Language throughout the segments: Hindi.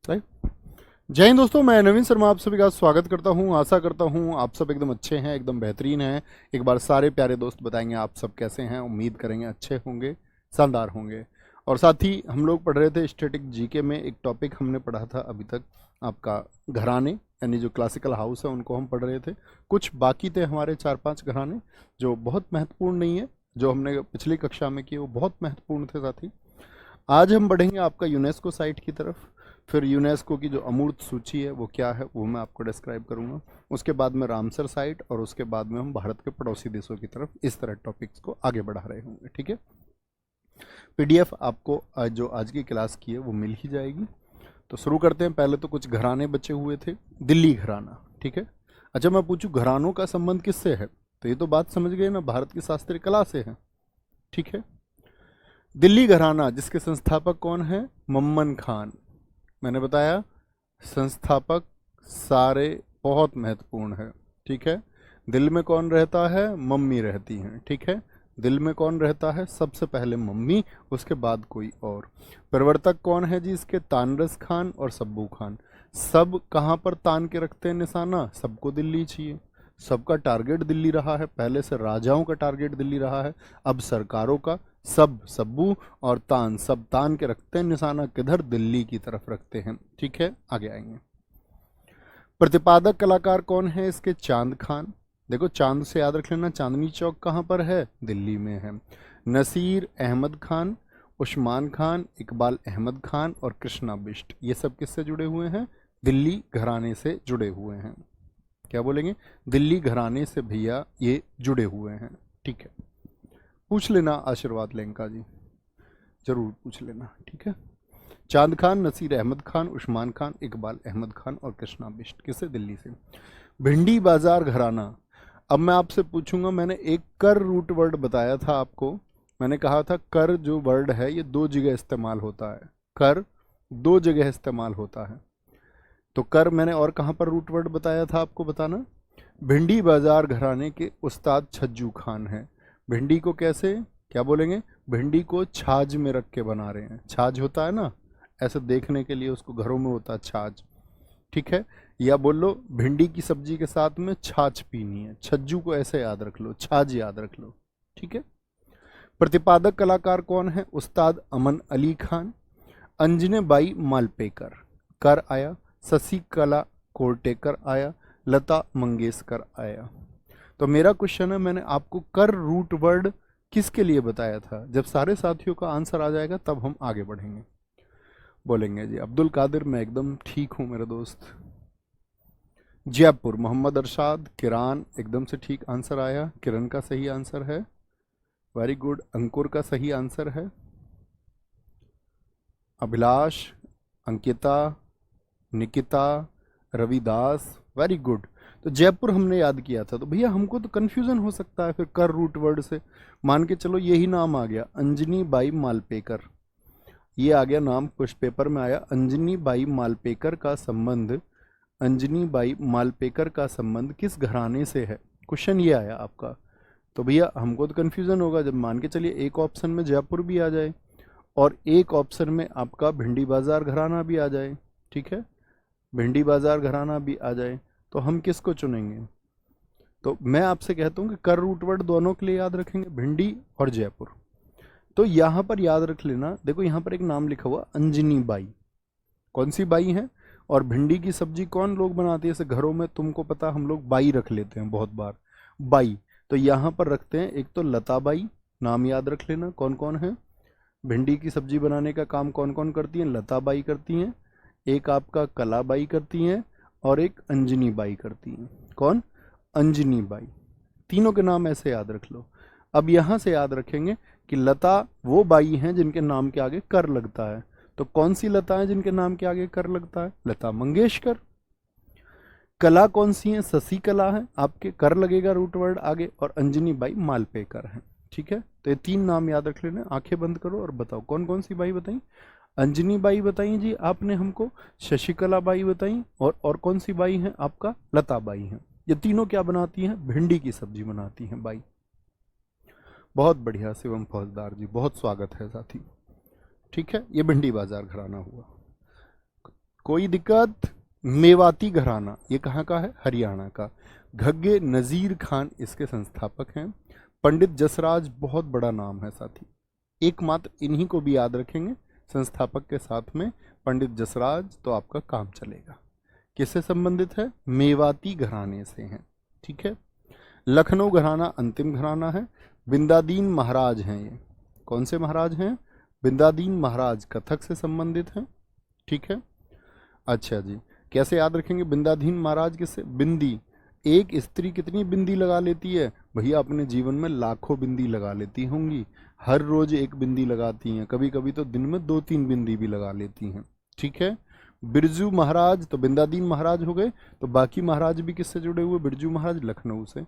राइट। जय हिंद दोस्तों, मैं नवीन शर्मा आप सभी का स्वागत करता हूं। आशा करता हूं आप सब एकदम अच्छे हैं, एकदम बेहतरीन हैं। एक बार सारे प्यारे दोस्त बताएंगे आप सब कैसे हैं। उम्मीद करेंगे अच्छे होंगे, शानदार होंगे। और साथ ही हम लोग पढ़ रहे थे स्टैटिक जीके में एक टॉपिक हमने पढ़ा था अभी तक, आपका घराने, यानी जो क्लासिकल हाउस है उनको हम पढ़ रहे थे। कुछ बाकी थे हमारे 4-5 घराने जो बहुत महत्वपूर्ण नहीं है, जो हमने पिछली कक्षा में किए वो बहुत महत्वपूर्ण थे। साथी आज हम बढ़ेंगे आपका यूनेस्को साइट की तरफ। फिर यूनेस्को की जो अमूर्त सूची है वो क्या है वो मैं आपको डिस्क्राइब करूंगा। उसके बाद में रामसर साइट, और उसके बाद में हम भारत के पड़ोसी देशों की तरफ इस तरह टॉपिक्स को आगे बढ़ा रहे होंगे। ठीक है, पीडीएफ आपको जो आज की क्लास की है वो मिल ही जाएगी। तो शुरू करते हैं। पहले तो कुछ घराने बचे हुए थे। दिल्ली घराना, ठीक है। अच्छा, मैं पूछूं घरानों का संबंध किससे है, तो ये तो बात समझ गए ना, भारत की शास्त्रीय कला से है। ठीक है, दिल्ली घराना जिसके संस्थापक कौन है? मम्मन खान। मैंने बताया संस्थापक सारे बहुत महत्वपूर्ण है। ठीक है, दिल में कौन रहता है? मम्मी रहती हैं। ठीक है, दिल में कौन रहता है? सबसे पहले मम्मी, उसके बाद कोई और। प्रवर्तक कौन है जी इसके? तानरस खान और सब्बू खान। सब कहाँ पर तान के रखते हैं निशाना? सबको दिल्ली चाहिए। सबका टारगेट दिल्ली रहा है, पहले से राजाओं का टारगेट दिल्ली रहा है, अब सरकारों का। सब सब्बू और तान, सब तान के रखते हैं निशाना किधर? दिल्ली की तरफ रखते हैं। ठीक है, आगे आएंगे। प्रतिपादक कलाकार कौन है इसके? चांद खान। देखो चांद से याद रख लेना, चांदनी चौक कहाँ पर है? दिल्ली में है। नसीर अहमद खान, उस्मान खान, इकबाल अहमद खान और कृष्णा बिष्ट, ये सब किससे जुड़े हुए हैं? दिल्ली घराने से जुड़े हुए हैं। क्या बोलेंगे? दिल्ली घराने से भैया ये जुड़े हुए हैं। ठीक है, पूछ लेना आशीर्वाद लेंका जी, जरूर पूछ लेना। ठीक है, चांद खान, नसीर अहमद खान, उस्मान खान, इकबाल अहमद खान और कृष्णा बिष्ट, किसे? दिल्ली से। भिंडी बाजार घराना। अब मैं आपसे पूछूंगा, मैंने एक कर रूट वर्ड बताया था आपको। मैंने कहा था कर जो वर्ड है ये 2 जगह इस्तेमाल होता है। कर 2 जगह इस्तेमाल होता है। तो कर मैंने और कहाँ पर रूट वर्ड बताया था आपको बताना। भिंडी बाजार घराने के उस्ताद छज्जू खान है। भिंडी को कैसे, क्या बोलेंगे? भिंडी को छाछ में रख के बना रहे हैं। छाछ होता है ना, ऐसे देखने के लिए उसको घरों में होता है छाछ। ठीक है, या बोल लो भिंडी की सब्जी के साथ में छाछ पीनी है। छज्जू को ऐसे याद रख लो, छाछ याद रख लो। ठीक है, प्रतिपादक कलाकार कौन है? उस्ताद अमन अली खान। अंजने बाई मालपेकर, कर आया। शशि कला कोरटेकर आया। लता मंगेशकर आया। तो मेरा क्वेश्चन है, मैंने आपको कर रूट वर्ड किसके लिए बताया था? जब सारे साथियों का आंसर आ जाएगा तब हम आगे बढ़ेंगे। बोलेंगे जी अब्दुल कादिर, मैं एकदम ठीक हूं मेरे दोस्त। जयपुर, मोहम्मद अरशाद। किरान, एकदम से ठीक आंसर आया। किरण का सही आंसर है, वेरी गुड। अंकुर का सही आंसर है। Abhilash, Ankita, Nikita, Ravidas, very good. तो जयपुर हमने याद किया था। तो भैया हमको तो कंफ्यूजन हो सकता है फिर कर रूट वर्ड से। मान के चलो यही नाम आ गया, अंजनी बाई मालपेकर, ये आ गया नाम, कुछ पेपर में आया। अंजनी बाई मालपेकर का संबंध, अंजनी बाई मालपेकर का संबंध किस घराने से है? क्वेश्चन ये आया आपका। तो भैया हमको तो कंफ्यूजन होगा जब मान के चलिए एक ऑप्शन में जयपुर भी आ जाए और एक ऑप्शन में आपका भिंडी बाजार घराना भी आ जाए। ठीक है, भिंडी बाजार घराना भी आ जाए, तो हम किसको चुनेंगे? तो मैं आपसे कहता हूँ कि कर रूट वर्ड दोनों के लिए याद रखेंगे, भिंडी और जयपुर। तो यहाँ पर याद रख लेना, देखो यहाँ पर एक नाम लिखा हुआ अंजनी बाई, कौन सी बाई है? और भिंडी की सब्जी कौन लोग बनाते हैं? जैसे घरों में तुमको पता हम लोग बाई रख लेते हैं बहुत बार, बाई। तो यहाँ पर रखते हैं, एक तो लता बाई, नाम याद रख लेना कौन कौन है। भिंडी की सब्जी बनाने का काम कौन कौन करती हैं? लता बाई करती हैं, एक आपका कला बाई करती हैं, और एक अंजनी बाई करती हैं। कौन? अंजनी बाई। तीनों के नाम ऐसे याद रख लो। अब यहाँ से याद रखेंगे कि लता वो बाई हैं जिनके नाम के आगे कर लगता है। तो कौन सी लता है जिनके नाम के आगे कर लगता है? लता मंगेशकर। कला कौन सी है? शशि कला है, आपके कर लगेगा रूट वर्ड आगे, और अंजनी बाई मालपेकर है। ठीक है, तो ये 3 नाम याद रख लेना। आंखें बंद करो और बताओ कौन कौन सी बाई बताई? अंजनी बाई बताई जी आपने हमको, शशिकला बाई बताई, और कौन सी बाई है आपका? लता बाई है। ये तीनों क्या बनाती हैं? भिंडी की सब्जी बनाती हैं बाई। बहुत बढ़िया शिवम फौजदार जी, बहुत स्वागत है साथी। ठीक है, ये भिंडी बाजार घराना हुआ। कोई दिक्कत? मेवाती घराना ये कहाँ का है? हरियाणा का। घग्गे नजीर खान इसके संस्थापक हैं। पंडित जसराज बहुत बड़ा नाम है साथी, एकमात्र इन्हीं को भी याद रखेंगे संस्थापक के साथ में पंडित जसराज, तो आपका काम चलेगा। किससे संबंधित है? मेवाती घराने से हैं। ठीक है। लखनऊ घराना अंतिम घराना है। बिंदादीन महाराज हैं ये। कौन से महाराज हैं? बिंदादीन महाराज कथक से संबंधित हैं। ठीक है। अच्छा जी, कैसे याद रखेंगे बिंदादीन महाराज? किससे? बिंदी। एक स्त्री कितनी बिंदी लगा लेती है भैया? अपने जीवन में लाखों बिंदी लगा लेती होंगी, हर रोज एक बिंदी लगाती हैं, कभी कभी तो दिन में 2-3 बिंदी भी लगा लेती हैं। ठीक है। बिरजू महाराज तो बिंदादीन महाराज हो गए, तो बाकी महाराज भी किससे जुड़े हुए? बिरजू महाराज लखनऊ से।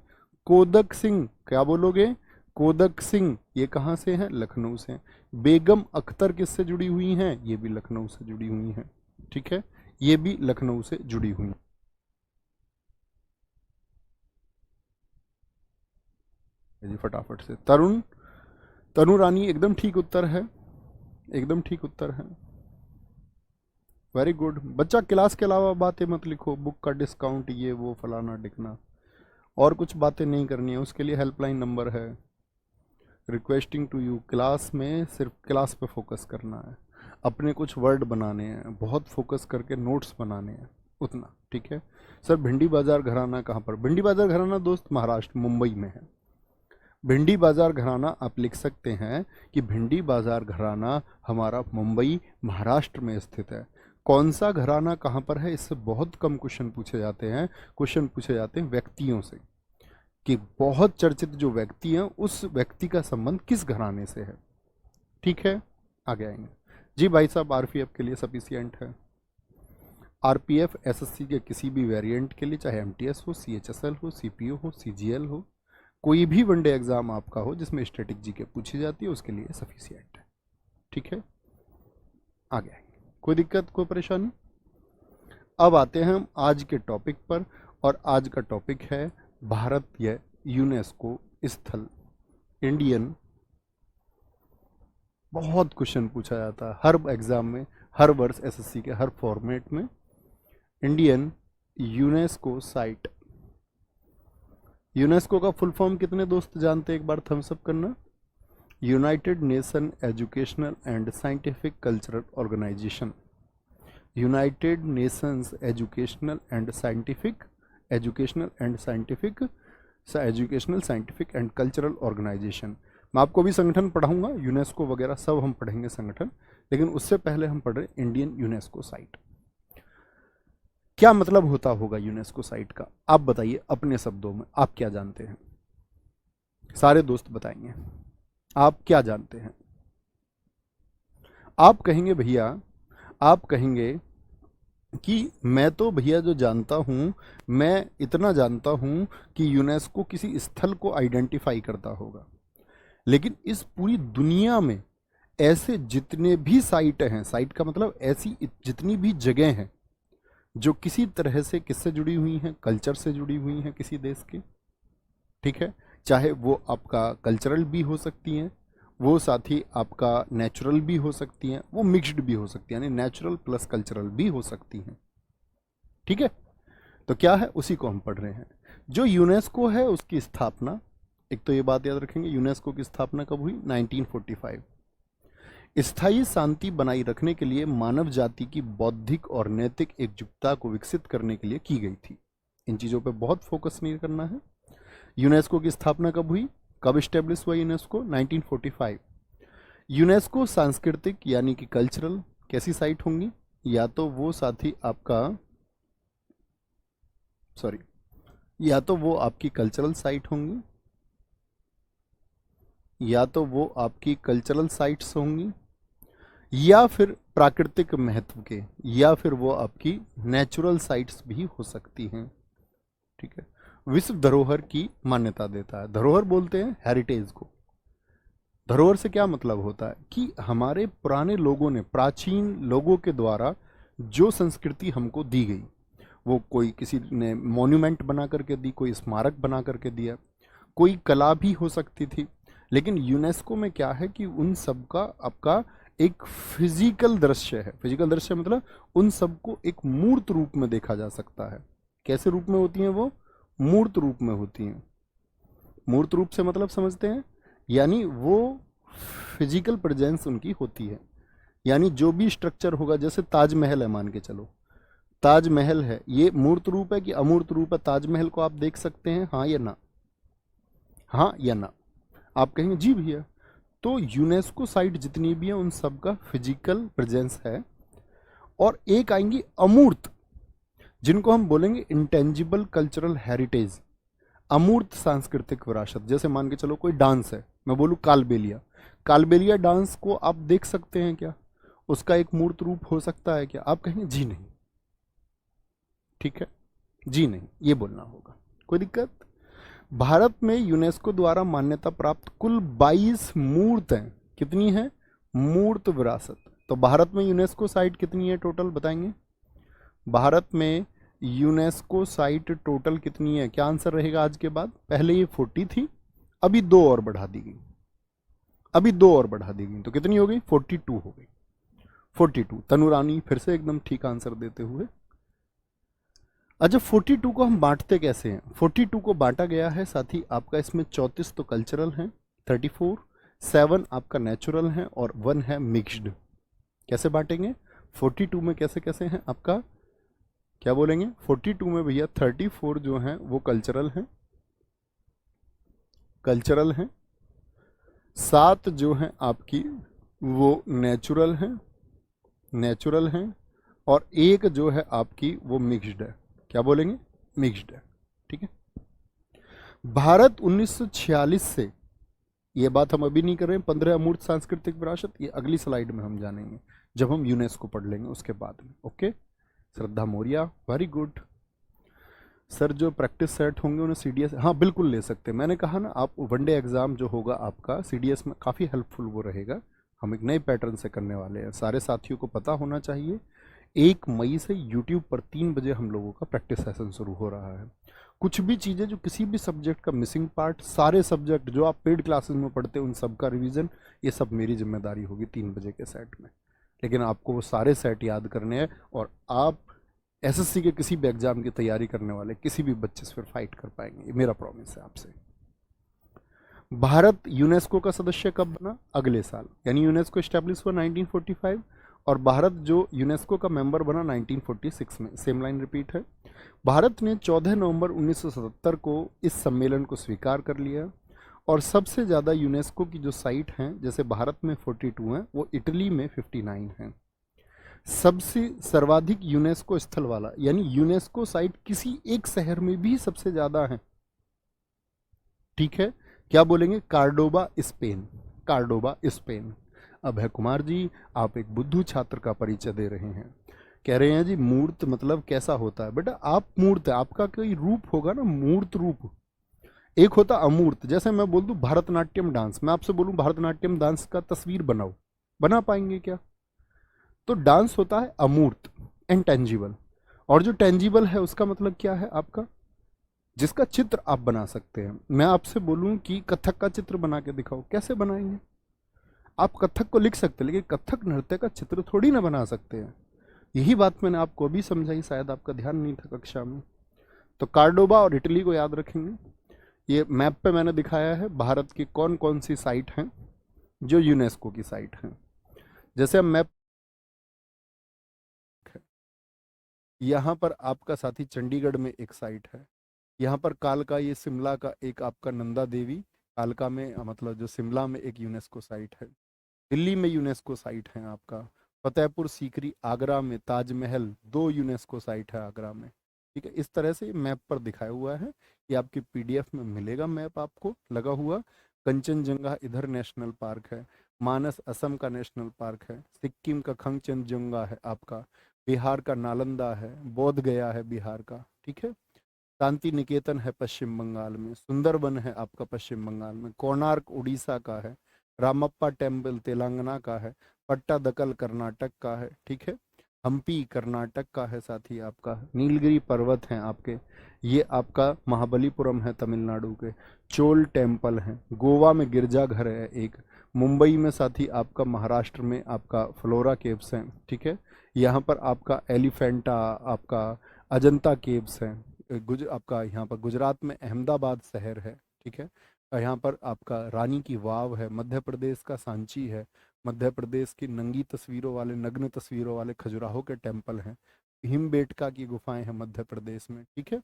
कोदक सिंह, क्या बोलोगे? कोदक सिंह ये कहाँ से हैं? लखनऊ से। बेगम अख्तर किससे जुड़ी हुई हैं? ये भी लखनऊ से जुड़ी हुई हैं। ठीक है, ये भी लखनऊ से जुड़ी हुई हैं। जी फटाफट से तनु रानी एकदम ठीक उत्तर है, एकदम ठीक उत्तर है। वेरी गुड बच्चा। क्लास के अलावा बातें मत लिखो, बुक का डिस्काउंट ये वो फलाना डिकना, और कुछ बातें नहीं करनी है, उसके लिए हेल्पलाइन नंबर है। रिक्वेस्टिंग टू यू, क्लास में सिर्फ क्लास पे फोकस करना है, अपने कुछ वर्ड बनाने हैं, बहुत फोकस करके नोट्स बनाने हैं, उतना। ठीक है सर। भिंडी बाजार घराना कहाँ पर? भिंडी बाजार घराना दोस्त महाराष्ट्र मुंबई में है। भिंडी बाजार घराना आप लिख सकते हैं कि भिंडी बाजार घराना हमारा मुंबई महाराष्ट्र में स्थित है। कौन सा घराना कहाँ पर है, इससे बहुत कम क्वेश्चन पूछे जाते हैं। क्वेश्चन पूछे जाते हैं व्यक्तियों से, कि बहुत चर्चित जो व्यक्ति हैं उस व्यक्ति का संबंध किस घराने से है। ठीक है, आगे आएंगे जी। भाई साहब आरपीएफ के लिए सफिशिएंट है। आरपीएफ एसएससी के किसी भी वेरिएंट के लिए, चाहे एमटीएस हो, सीएचएसएल हो, सीपीओ हो, सीजीएल हो, कोई भी वनडे एग्जाम आपका हो जिसमें स्टैटिक जीके पूछी जाती है, उसके लिए सफिशिएंट है। ठीक है, आगे आएंगे। कोई दिक्कत, कोई परेशानी? अब आते हैं हम आज के टॉपिक पर, और आज का टॉपिक है भारतीय यूनेस्को स्थल। इंडियन, बहुत क्वेश्चन पूछा जाता है हर एग्जाम में, हर वर्ष एसएससी के हर फॉर्मेट में। Indian UNESCO site. यूनेस्को का फुल फॉर्म कितने दोस्त जानते हैं? एक बार थम्स अप करना। United nation educational and scientific cultural organization. United nations educational and scientific and cultural organization. मैं आपको भी संगठन पढ़ाऊंगा, यूनेस्को वगैरह सब हम पढ़ेंगे संगठन, लेकिन उससे पहले हम पढ़ रहे इंडियन यूनेस्को साइट। क्या मतलब होता होगा यूनेस्को साइट का? आप बताइए अपने शब्दों में, आप क्या जानते हैं? सारे दोस्त बताएंगे आप क्या जानते हैं। आप कहेंगे भैया, आप कहेंगे कि मैं तो भैया जो जानता हूं, मैं इतना जानता हूं कि यूनेस्को किसी स्थल को आइडेंटिफाई करता होगा, लेकिन इस पूरी दुनिया में ऐसे जितने भी साइट हैं, साइट का मतलब ऐसी जितनी भी जगह हैं जो किसी तरह से किससे जुड़ी हुई हैं? कल्चर से जुड़ी हुई हैं किसी देश के। ठीक है, चाहे वो आपका कल्चरल भी हो सकती हैं, वो साथ ही आपका नेचुरल भी हो सकती हैं, वो मिक्स्ड भी हो सकती हैं, यानी नेचुरल प्लस कल्चरल भी हो सकती हैं। ठीक है, तो क्या है उसी को हम पढ़ रहे हैं। जो यूनेस्को है उसकी स्थापना, एक तो ये बात याद रखेंगे, यूनेस्को की स्थापना कब हुई? 1945। स्थायी शांति बनाई रखने के लिए मानव जाति की बौद्धिक और नैतिक एकजुटता को विकसित करने के लिए की गई थी। इन चीजों पे बहुत फोकस नहीं करना है। यूनेस्को की स्थापना कब हुई? कब स्टेब्लिश हुआ यूनेस्को? 1945। यूनेस्को सांस्कृतिक यानी कि कल्चरल कैसी साइट होंगी? या तो वो साथी आपका या तो वो आपकी कल्चरल साइट होंगी, या तो वो आपकी कल्चरल साइट्स होंगी, या फिर प्राकृतिक महत्व के, या फिर वो आपकी नेचुरल साइट्स भी हो सकती हैं। ठीक है, विश्व धरोहर की मान्यता देता है। धरोहर बोलते हैं हेरिटेज को। धरोहर से क्या मतलब होता है कि हमारे पुराने लोगों ने, प्राचीन लोगों के द्वारा जो संस्कृति हमको दी गई, वो कोई किसी ने मॉन्यूमेंट बना करके दी, कोई स्मारक बना करके दिया, कोई कला भी हो सकती थी, लेकिन यूनेस्को में क्या है कि उन सब का आपका एक फिजिकल दृश्य है। फिजिकल दृश्य मतलब उन सबको एक मूर्त रूप में देखा जा सकता है। कैसे रूप में होती हैं वो? मूर्त रूप में होती हैं। मूर्त रूप से मतलब समझते हैं, यानी वो फिजिकल प्रेजेंस उनकी होती है। यानी जो भी स्ट्रक्चर होगा, जैसे ताजमहल है, मान के चलो ताजमहल है, ये मूर्त रूप है कि अमूर्त रूप है? ताजमहल को आप देख सकते हैं, हाँ या ना? हाँ या ना? आप कहेंगे जी भैया। तो यूनेस्को साइट जितनी भी है उन सब का फिजिकल प्रेजेंस है। और एक आएंगी अमूर्त, जिनको हम बोलेंगे इंटेंजिबल कल्चरल हेरिटेज, अमूर्त सांस्कृतिक विरासत। जैसे मान के चलो कोई डांस है, मैं बोलूँ कालबेलिया, कालबेलिया डांस को आप देख सकते हैं क्या? उसका एक मूर्त रूप हो सकता है क्या? आप कहेंगे जी नहीं। ठीक है, जी नहीं ये बोलना होगा। कोई दिक्कत? भारत में यूनेस्को द्वारा मान्यता प्राप्त कुल 22 मूर्त हैं। कितनी है? मूर्त विरासत। तो भारत में यूनेस्को साइट कितनी है टोटल, बताएंगे? भारत में यूनेस्को साइट टोटल कितनी है? क्या आंसर रहेगा आज के बाद? पहले ये 40 थी, अभी 2 और बढ़ा दी गई, अभी 2 और बढ़ा दी गई, तो कितनी हो गई? 42 हो गई। 42। तनुरानी फिर से एकदम ठीक आंसर देते हुए। अच्छा, 42 को हम बांटते कैसे हैं? 42 को बांटा गया है साथी आपका, इसमें 34 तो कल्चरल हैं, 34, 7 आपका नेचुरल हैं और 1 है मिक्स्ड। कैसे बांटेंगे? 42 में कैसे कैसे हैं आपका, क्या बोलेंगे? 42 में भैया 34 जो हैं वो कल्चरल हैं, कल्चरल हैं। 7 जो हैं आपकी वो नेचुरल हैं, नेचुरल हैं। और 1 जो है आपकी वो मिक्स्ड है। क्या बोलेंगे? मिक्स्ड है। ठीक है। भारत 1946 से, ये बात हम अभी नहीं कर रहे हैं, 15 अमूर्त सांस्कृतिक विरासत, ये अगली स्लाइड में हम जानेंगे जब हम यूनेस्को पढ़ लेंगे उसके बाद में। ओके, श्रद्धा मौर्य, वेरी गुड। सर जो प्रैक्टिस सेट होंगे उन्हें सीडीएस, हाँ बिल्कुल ले सकते हैं। मैंने कहा ना, आप वनडे एग्जाम जो होगा आपका सीडीएस में काफ़ी हेल्पफुल वो रहेगा। हम एक नए पैटर्न से करने वाले हैं, सारे साथियों को पता होना चाहिए। 1 मई से यूट्यूब पर 3 बजे हम लोगों का प्रैक्टिस सेशन शुरू हो रहा है। कुछ भी चीज़ें जो किसी भी सब्जेक्ट का मिसिंग पार्ट, सारे सब्जेक्ट जो आप पेड क्लासेस में पढ़ते हैं उन सब का रिवीजन, ये सब मेरी जिम्मेदारी होगी 3 बजे के सेट में। लेकिन आपको वो सारे सेट याद करने हैं, और आप एसएससी के किसी भी एग्जाम की तैयारी करने वाले किसी भी बच्चे से फिर फाइट कर पाएंगे, ये मेरा प्रॉमिस है आपसे। भारत यूनेस्को का सदस्य कब बना? अगले साल, यानी यूनेस्को स्टैब्लिश हुआ 1945, और भारत जो यूनेस्को का मेंबर बना 1946 में। सेम लाइन रिपीट है। भारत ने 14 नवंबर 1977 को इस सम्मेलन को स्वीकार कर लिया। और सबसे ज़्यादा यूनेस्को की जो साइट हैं, जैसे भारत में 42 हैं, वो इटली में 59 हैं। सबसे सर्वाधिक यूनेस्को स्थल वाला, यानी यूनेस्को साइट किसी एक शहर में भी सबसे ज़्यादा है। ठीक है, क्या बोलेंगे? Cordoba Spain, Cordoba Spain. Abhay Kumar ji, आप एक बुद्धू छात्र का परिचय दे रहे हैं। कह रहे हैं जी मूर्त मतलब कैसा होता है? बेटा आप मूर्त है, आपका कोई रूप होगा ना, मूर्त रूप। एक होता अमूर्त, जैसे मैं बोल दूं भरतनाट्यम डांस, मैं आपसे बोलूं भरतनाट्यम डांस का तस्वीर बनाओ, बना पाएंगे क्या? तो डांस होता है अमूर्त, इनटेंजिबल। और जो टेंजिबल है उसका मतलब क्या है आपका? जिसका चित्र आप बना सकते हैं। मैं आपसे बोलूं कि कथक का चित्र बना के दिखाओ, कैसे बनाएंगे? आप कथक को लिख सकते हैं, लेकिन कथक नृत्य का चित्र थोड़ी ना बना सकते हैं। यही बात मैंने आपको अभी समझाई, शायद आपका ध्यान नहीं था कक्षा में। तो कार्डोबा और इटली को याद रखेंगे। ये मैप पे मैंने दिखाया है भारत की कौन कौन सी साइट हैं जो यूनेस्को की साइट हैं। जैसे हम मैप, यहाँ पर आपका साथी चंडीगढ़ में एक साइट है, यहाँ पर कालका, ये शिमला का एक आपका नंदा देवी, कालका में मतलब जो शिमला में एक यूनेस्को साइट है। दिल्ली में यूनेस्को साइट है आपका, फतेहपुर सीकरी आगरा में, ताजमहल, 2 यूनेस्को साइट है आगरा में। ठीक है, इस तरह से मैप पर दिखाया हुआ है, ये आपकी पीडीएफ में मिलेगा मैप आपको लगा हुआ। कंचनजंगा इधर नेशनल पार्क है, मानस असम का नेशनल पार्क है, सिक्किम का खंगचनजंगा है आपका, बिहार का नालंदा है, बोध गया है बिहार का। ठीक है, शांति निकेतन है पश्चिम बंगाल में, सुंदरबन है आपका पश्चिम बंगाल में, कोणार्क उड़ीसा का है, रामप्पा टेम्पल तेलंगाना का है, पट्टादकल कर्नाटक का है। ठीक है, हम्पी कर्नाटक का है साथी आपका, नीलगिरी पर्वत हैं आपके, ये आपका महाबलीपुरम है तमिलनाडु के, चोल टेम्पल है, गोवा में गिरजाघर है एक, मुंबई में साथी आपका महाराष्ट्र में आपका फ्लोरा केव्स हैं, ठीक है। यहाँ पर आपका एलिफेंटा, आपका अजंता केव्स हैं। आपका यहाँ पर गुजरात में अहमदाबाद शहर है, ठीक है। और यहाँ पर आपका रानी की वाव है। मध्य प्रदेश का सांची है। मध्य प्रदेश की नंगी तस्वीरों वाले, नग्न तस्वीरों वाले खजुराहो के टेम्पल हैं। भीमबेटका की गुफाएं हैं मध्य प्रदेश में, ठीक है।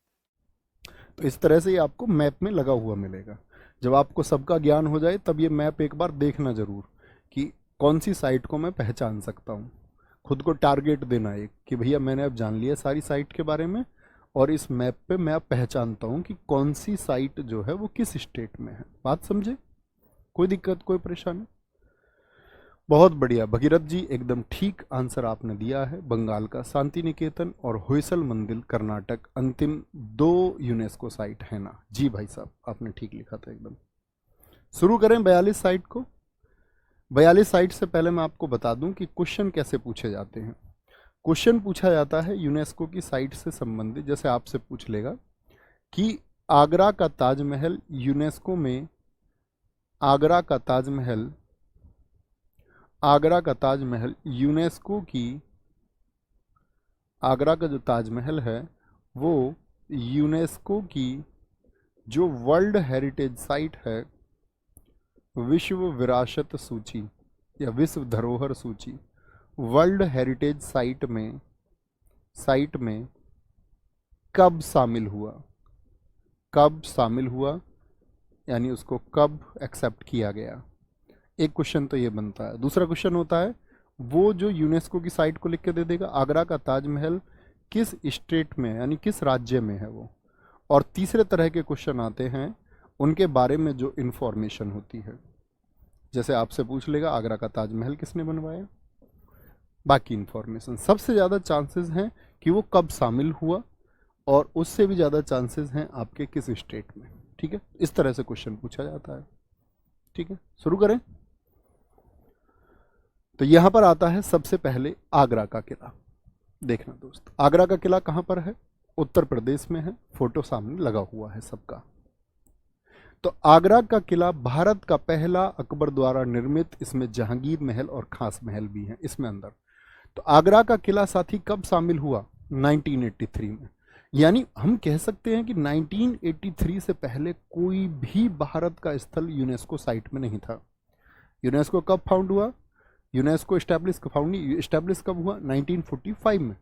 तो इस तरह से ये आपको मैप में लगा हुआ मिलेगा। जब आपको सबका ज्ञान हो जाए तब ये मैप एक बार देखना जरूर कि कौन सी साइट को मैं पहचान सकता हूँ। खुद को टारगेट देना एक कि भैया मैंने अब जान लिया सारी साइट के बारे में, और इस मैप पे मैं अब पहचानता हूँ कि कौन सी साइट जो है वो किस स्टेट में है। बात समझे? कोई दिक्कत, कोई परेशानी? बहुत बढ़िया भगीरथ जी, एकदम ठीक आंसर आपने दिया है। बंगाल का शांति निकेतन और होयसल मंदिर कर्नाटक अंतिम 2 यूनेस्को साइट है ना? जी भाई साहब, आपने ठीक लिखा था एकदम। शुरू करें 42 साइट को। 42 साइट से पहले मैं आपको बता दूं कि क्वेश्चन कैसे पूछे जाते हैं। क्वेश्चन पूछा जाता है यूनेस्को की साइट से संबंधित। जैसे आपसे पूछ लेगा कि आगरा का ताजमहल यूनेस्को में, आगरा का ताजमहल, आगरा का ताजमहल यूनेस्को की, आगरा का जो ताजमहल है वो यूनेस्को की जो वर्ल्ड हेरिटेज साइट है, विश्व विरासत सूची या विश्व धरोहर सूची, वर्ल्ड हेरिटेज साइट में कब शामिल हुआ, कब शामिल हुआ, यानी उसको कब एक्सेप्ट किया गया। एक क्वेश्चन तो ये बनता है। दूसरा क्वेश्चन होता है वो जो यूनेस्को की साइट को लिख के दे देगा आगरा का ताजमहल किस स्टेट में यानी किस राज्य में है वो। और तीसरे तरह के क्वेश्चन आते हैं उनके बारे में जो इन्फॉर्मेशन होती है। जैसे आपसे पूछ लेगा आगरा का ताजमहल किसने बनवाया, बाकी इन्फॉर्मेशन। सबसे ज़्यादा चांसेस हैं कि वो कब शामिल हुआ, और उससे भी ज़्यादा चांसेस हैं आपके किस स्टेट में, ठीक है। इस तरह से क्वेश्चन पूछा जाता है, ठीक है। शुरू करें। तो यहां पर आता है सबसे पहले आगरा का किला। देखना दोस्त, आगरा का किला कहां पर है? उत्तर प्रदेश में है। फोटो सामने लगा हुआ है सबका। तो आगरा का किला भारत का पहला अकबर द्वारा निर्मित, इसमें जहांगीर महल और खास महल भी हैं इसमें अंदर। तो आगरा का किला साथी कब शामिल हुआ? 1983 में। यानी हम कह सकते हैं कि 1983 से पहले कोई भी भारत का स्थल यूनेस्को साइट में नहीं था। यूनेस्को कब फाउंड हुआ? यूनेस्को स्टैब्लिश कब हुआ? 1945 में।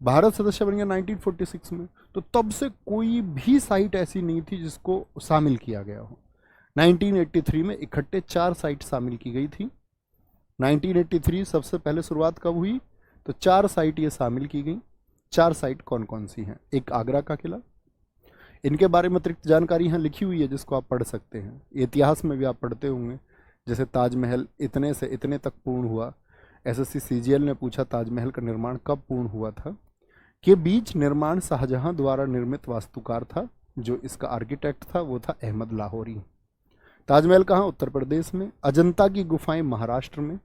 भारत सदस्य बन गया 1946 में। तो तब से कोई भी साइट ऐसी नहीं थी जिसको शामिल किया गया हो। 1983 में इकट्ठे 4 साइट शामिल की गई थी। 1983 सबसे पहले शुरुआत कब हुई? तो 4 साइट ये शामिल की गई। 4 साइट कौन कौन सी हैं? एक आगरा का किला, इनके बारे में अतिरिक्त जानकारी यहाँ लिखी हुई है जिसको आप पढ़ सकते हैं। इतिहास में भी आप पढ़ते होंगे, जैसे ताजमहल इतने से इतने तक पूर्ण हुआ। एसएससी सीजीएल ने पूछा ताजमहल का निर्माण कब पूर्ण हुआ था। के बीच निर्माण शाहजहां द्वारा निर्मित वास्तुकार था, जो इसका आर्किटेक्ट था वो था अहमद लाहौरी। ताजमहल कहाँ? उत्तर प्रदेश में। अजंता की गुफाएं महाराष्ट्र में।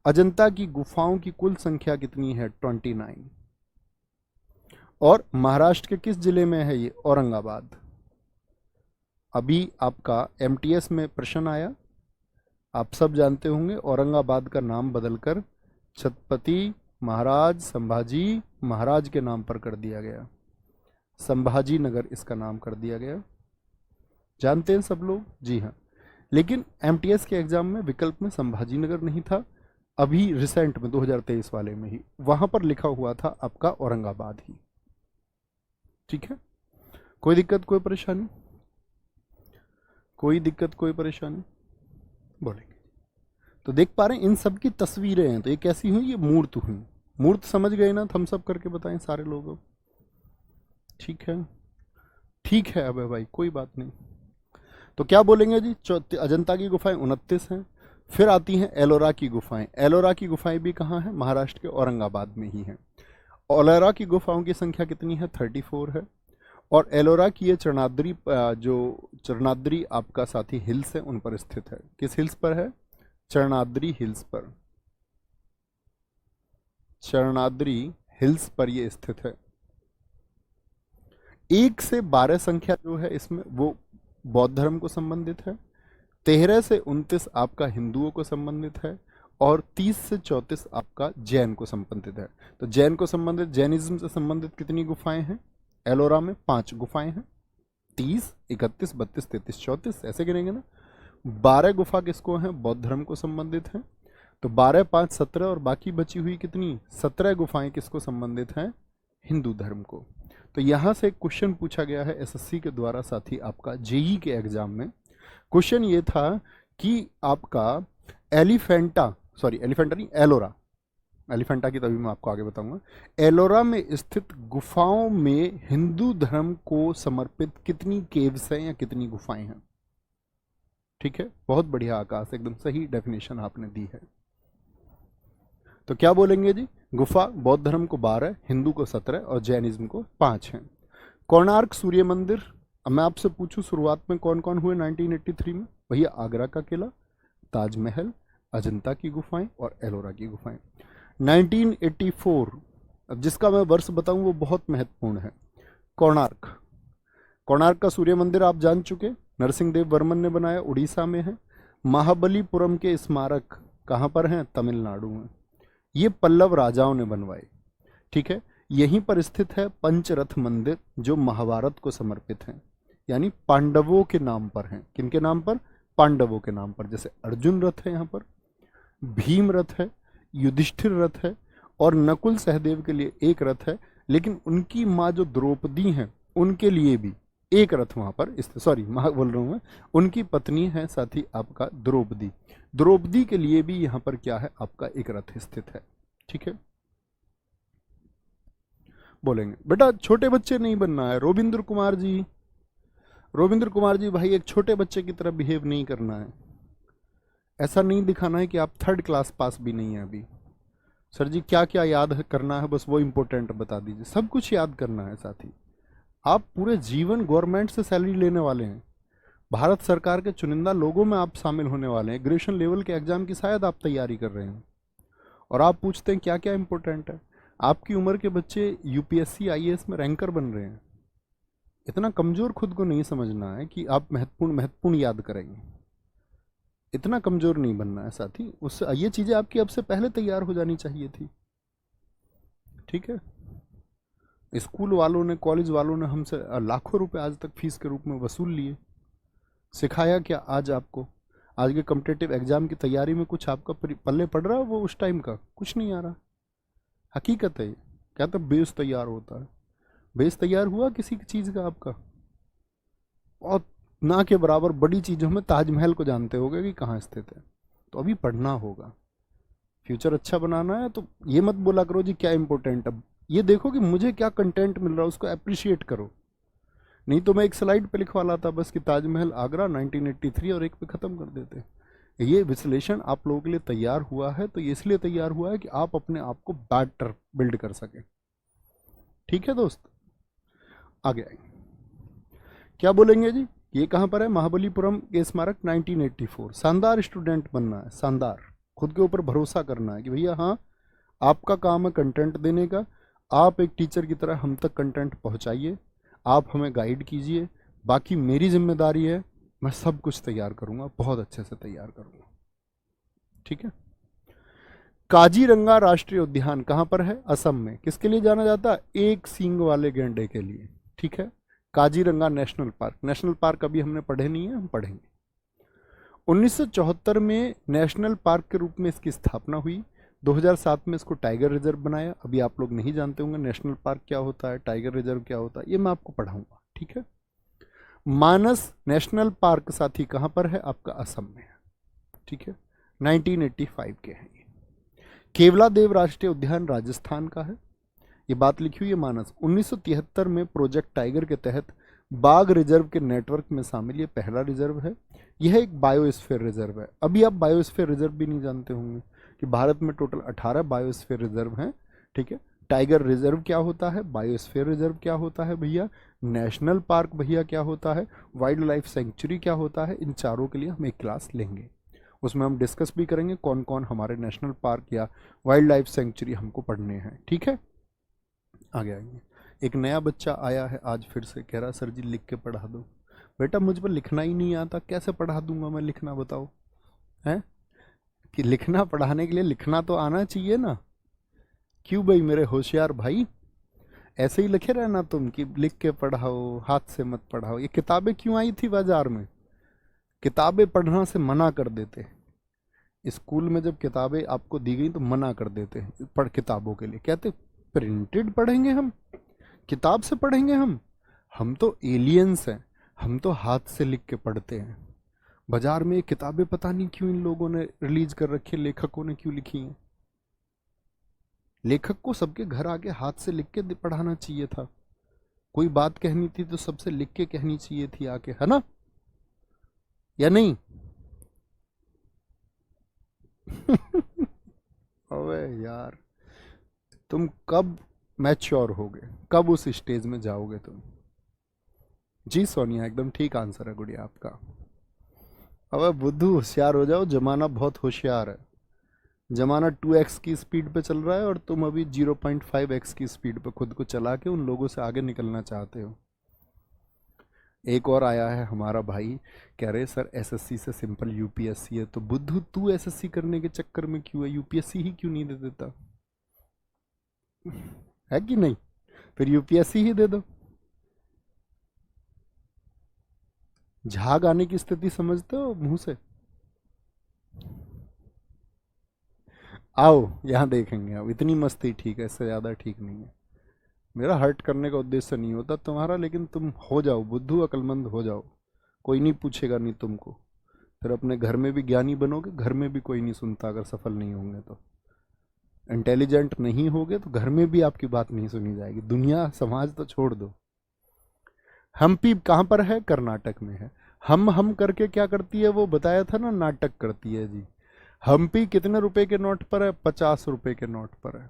अजंता की गुफाओं की कुल संख्या कितनी है? 29। और महाराष्ट्र के किस जिले में है ये? औरंगाबाद। अभी आपका एमटीएस में प्रश्न आया, आप सब जानते होंगे, औरंगाबाद का नाम बदलकर छत्रपति महाराज संभाजी महाराज के नाम पर कर दिया गया। संभाजी नगर इसका नाम कर दिया गया। जानते हैं सब लोग? जी हाँ। लेकिन एमटीएस के एग्जाम में विकल्प में संभाजी नगर नहीं था। अभी रिसेंट में 2023 वाले में ही वहां पर लिखा हुआ था आपका औरंगाबाद ही, ठीक है। कोई दिक्कत, कोई परेशानी? कोई दिक्कत, कोई परेशानी? बोलेंगे तो देख पा रहे हैं इन सब की तस्वीरें हैं। तो ये कैसी हुई? ये मूर्त हुई। मूर्त समझ गए ना? थम्स अप करके बताएं सारे लोगों। ठीक है, ठीक है अबे भाई, कोई बात नहीं। तो क्या बोलेंगे जी? अजंता की गुफाएं 29 हैं। फिर आती हैं एलोरा की गुफाएं। एलोरा की गुफाएं भी कहाँ हैं? महाराष्ट्र के औरंगाबाद में ही हैं। एलोरा की गुफाओं की संख्या कितनी है? 34 है। और एलोरा की ये चरणाद्री, जो चरणाद्री आपका साथी हिल्स है उन पर स्थित है। किस हिल्स पर है? चरणाद्री हिल्स पर। चरणाद्री हिल्स पर ये स्थित है। 1 से 12 संख्या जो है इसमें वो बौद्ध धर्म को संबंधित है। 13 से 29 आपका हिंदुओं को संबंधित है और 30 से 34 आपका जैन को संबंधित है। तो जैन को संबंधित, जैनिज्म से संबंधित कितनी गुफाएं हैं एलोरा में? 5 गुफाएं हैं। 30, 31, 32, 33, 34 ऐसे गिनेंगे ना। 12 गुफा किसको हैं? बौद्ध धर्म को संबंधित हैं। तो 12, 5, 17 और बाकी बची हुई कितनी 17 गुफाएं किसको संबंधित हैं? हिंदू धर्म को। तो यहां से एक क्वेश्चन पूछा गया है एसएससी के द्वारा, साथी आपका जेई के एग्जाम में। क्वेश्चन ये था कि आपका एलिफेंटा नहीं, एलोरा, एलिफेंटा की तभी मैं आपको आगे बताऊंगा। एलोरा में स्थित गुफाओं में हिंदू धर्म को समर्पित कितनी केव्स हैं या कितनी गुफाएं हैं? ठीक है, बहुत बढ़िया आकाश, एकदम सही डेफिनेशन आपने दी है। तो क्या बोलेंगे जी? गुफा बौद्ध धर्म को 12, हिंदू को 17 और जैनिज्म को 5 हैं। कोणार्क सूर्य मंदिर, अब मैं आपसे पूछूं शुरुआत में कौन कौन हुए 1983 में? भैया आगरा का किला, ताजमहल, अजंता की गुफाएं और एलोरा की गुफाएं। 1984, अब जिसका मैं वर्ष बताऊं वो बहुत महत्वपूर्ण है। कोणार्क, कोणार्क का सूर्य मंदिर आप जान चुके, नरसिंह देव वर्मन ने बनाया, उड़ीसा में है। महाबलीपुरम के स्मारक कहाँ पर हैं? तमिलनाडु में। ये पल्लव राजाओं ने बनवाए। ठीक है, यहीं पर स्थित है पंचरथ मंदिर जो महाभारत को समर्पित है, यानी पांडवों के नाम पर हैं। किनके नाम पर? पांडवों के नाम पर। जैसे अर्जुन रथ है यहाँ पर, भीम रथ है, युधिष्ठिर रथ है और नकुल सहदेव के लिए एक रथ है, लेकिन उनकी माँ जो द्रौपदी हैं उनके लिए भी एक रथ वहां पर, सॉरी माँ बोल रहा हूं मैं, उनकी पत्नी है साथी आपका द्रौपदी, द्रौपदी के लिए भी यहाँ पर क्या है? आपका एक रथ स्थित है। ठीक है, बोलेंगे बेटा छोटे बच्चे नहीं बनना है। रोबिंद्र कुमार जी, रोबिंद्र कुमार जी भाई, एक छोटे बच्चे की तरह बिहेव नहीं करना है। ऐसा नहीं दिखाना है कि आप 3rd क्लास पास भी नहीं है अभी। सर जी क्या क्या याद करना है, बस वो इंपॉर्टेंट बता दीजिए। सब कुछ याद करना है साथी। आप पूरे जीवन गवर्नमेंट से सैलरी लेने वाले हैं, भारत सरकार के चुनिंदा लोगों में आप शामिल होने वाले हैं। ग्रेजुएशन लेवल के एग्जाम की शायद आप तैयारी कर रहे हैं और आप पूछते हैं क्या क्या इंपॉर्टेंट है। आपकी उम्र के बच्चे यूपीएससी आईएएस में रैंकर बन रहे हैं। इतना कमजोर खुद को नहीं समझना है कि आप महत्वपूर्ण याद करेंगे। इतना कमजोर नहीं बनना है साथी। उससे ये चीजें आपकी अब से पहले तैयार हो जानी चाहिए थी। ठीक है, स्कूल वालों ने, कॉलेज वालों ने हमसे लाखों रुपए आज तक फीस के रूप में वसूल लिए। सिखाया क्या आज आपको? आज के कॉम्पिटिटिव एग्जाम की तैयारी में कुछ आपका पल्ले पड़ रहा है? वो उस टाइम का कुछ नहीं आ रहा। हकीकत है। क्या तो बेस तैयार होता है। बेस तैयार हुआ किसी चीज का आपका? बहुत ना के बराबर बड़ी चीजों में ताजमहल को जानते होगे कि कहाँ स्थित है। तो अभी पढ़ना होगा। फ्यूचर अच्छा बनाना है तो ये मत बोला करो जी क्या इंपॉर्टेंट। अब ये देखो कि मुझे क्या कंटेंट मिल रहा है, उसको अप्रिशिएट करो। नहीं तो मैं एक स्लाइड पे लिखवा लाता बस कि ताजमहल आगरा 1983 और एक पे खत्म कर देते। ये विश्लेषण आप लोगों के लिए तैयार हुआ है, तो ये इसलिए तैयार हुआ है कि आप अपने आप को बेटर बिल्ड कर सके। ठीक है दोस्त, आगे आएंगे। क्या बोलेंगे जी? ये कहां पर है? महाबलीपुरम के स्मारक 1984। शानदार स्टूडेंट बनना है, शानदार, खुद के ऊपर भरोसा करना है कि भैया हाँ आपका काम है कंटेंट देने का। आप एक टीचर की तरह हम तक कंटेंट पहुंचाइए, आप हमें गाइड कीजिए, बाकी मेरी जिम्मेदारी है, मैं सब कुछ तैयार करूंगा, बहुत अच्छे से तैयार करूंगा। ठीक है, काजीरंगा राष्ट्रीय उद्यान कहां पर है? असम में। किसके लिए जाना जाता है? एक सींग वाले गैंडे के लिए। ठीक है, Kaziranga national park. National park अभी हमने पढ़े नहीं है, हम पढ़ेंगे। 1974 में नेशनल पार्क के रूप में इसकी स्थापना हुई। 2007 में इसको टाइगर रिजर्व बनाया। अभी आप लोग नहीं जानते होंगे नेशनल पार्क क्या होता है, टाइगर रिजर्व क्या होता है, ये मैं आपको पढ़ाऊंगा। ठीक है, मानस नेशनल पार्क साथी कहां पर है? आपका असम में है। ठीक है, 1985 के हैं ये। केवला देव राष्ट्रीय उद्यान राजस्थान का है। ये बात लिखी हुई है मानस। 1973 में प्रोजेक्ट टाइगर के तहत बाघ रिजर्व के नेटवर्क में शामिल ये पहला रिजर्व है। यह एक बायोस्फीयर रिजर्व है। अभी आप बायोस्फीयर रिजर्व भी नहीं जानते होंगे कि भारत में टोटल 18 बायोस्फीयर रिजर्व हैं। ठीक है, टाइगर रिजर्व क्या होता है, बायोस्फीयर रिजर्व क्या होता है भैया, नेशनल पार्क भैया क्या होता है, वाइल्ड लाइफ सेंचुरी क्या होता है, इन चारों के लिए हम एक क्लास लेंगे। उसमें हम डिस्कस भी करेंगे कौन कौन हमारे नेशनल पार्क या वाइल्ड लाइफ सेंचुरी हमको पढ़ने हैं। ठीक है, आगे आएंगे। एक नया बच्चा आया है आज फिर से, कह रहा सर जी लिख के पढ़ा दो। बेटा मुझ पर लिखना ही नहीं आता, कैसे पढ़ा दूंगा मैं लिखना, बताओ। हैं? कि लिखना पढ़ाने के लिए लिखना तो आना चाहिए ना। क्यों भाई मेरे होशियार भाई, ऐसे ही लिखे रहना तुम कि लिख के पढ़ाओ, हाथ से मत पढ़ाओ। ये किताबें क्यों आई थी बाजार में? किताबें पढ़ना से मना कर देते। स्कूल में जब किताबें आपको दी गई तो मना कर देते हैं पढ़ किताबों के लिए, कहते प्रिंटेड पढ़ेंगे हम, किताब से पढ़ेंगे हम तो एलियंस हैं, हम तो हाथ से लिख के पढ़ते हैं। बाजार में ये किताबें पता नहीं क्यों इन लोगों ने रिलीज कर रखी है, लेखकों ने क्यों लिखी हैं। लेखक को सबके घर आके हाथ से लिख के पढ़ाना चाहिए था। कोई बात कहनी थी तो सबसे लिख के कहनी चाहिए थी आके, है ना, या नहीं? अबे यार, तुम कब मैच्योर होगे, कब उस स्टेज में जाओगे तुम? जी सोनिया, एकदम ठीक आंसर है गुड़िया आपका। अबे बुद्धू होशियार हो जाओ, जमाना बहुत होशियार है। जमाना 2x की स्पीड पे चल रहा है और तुम अभी 0.5x की स्पीड पे खुद को चला के उन लोगों से आगे निकलना चाहते हो। एक और आया है हमारा भाई, कह रहे सर एसएससी से सिंपल यूपीएससी है। तो बुद्धू तू एसएससी करने के चक्कर में क्यों है, यूपीएससी ही क्यों नहीं दे देता? है कि नहीं? फिर यूपीएससी ही दे दो। झाग आने की स्थिति समझते हो मुंह से? आओ यहाँ देखेंगे, अब इतनी मस्ती ठीक है, इससे ज़्यादा ठीक नहीं है। मेरा हर्ट करने का उद्देश्य नहीं होता तुम्हारा, लेकिन तुम हो जाओ बुद्धू, अक्लमंद हो जाओ, कोई नहीं पूछेगा नहीं तुमको। फिर अपने घर में भी ज्ञानी बनोगे, घर में भी कोई नहीं सुनता अगर सफल नहीं होंगे तो। इंटेलिजेंट नहीं होगे तो घर में भी आपकी बात नहीं सुनी जाएगी, दुनिया समाज तो छोड़ दो। हम्पी कहाँ पर है? कर्नाटक में है। हम करके क्या करती है वो बताया था ना, नाटक करती है जी। हम्पी कितने रुपए के नोट पर है? 50 रुपए के नोट पर है।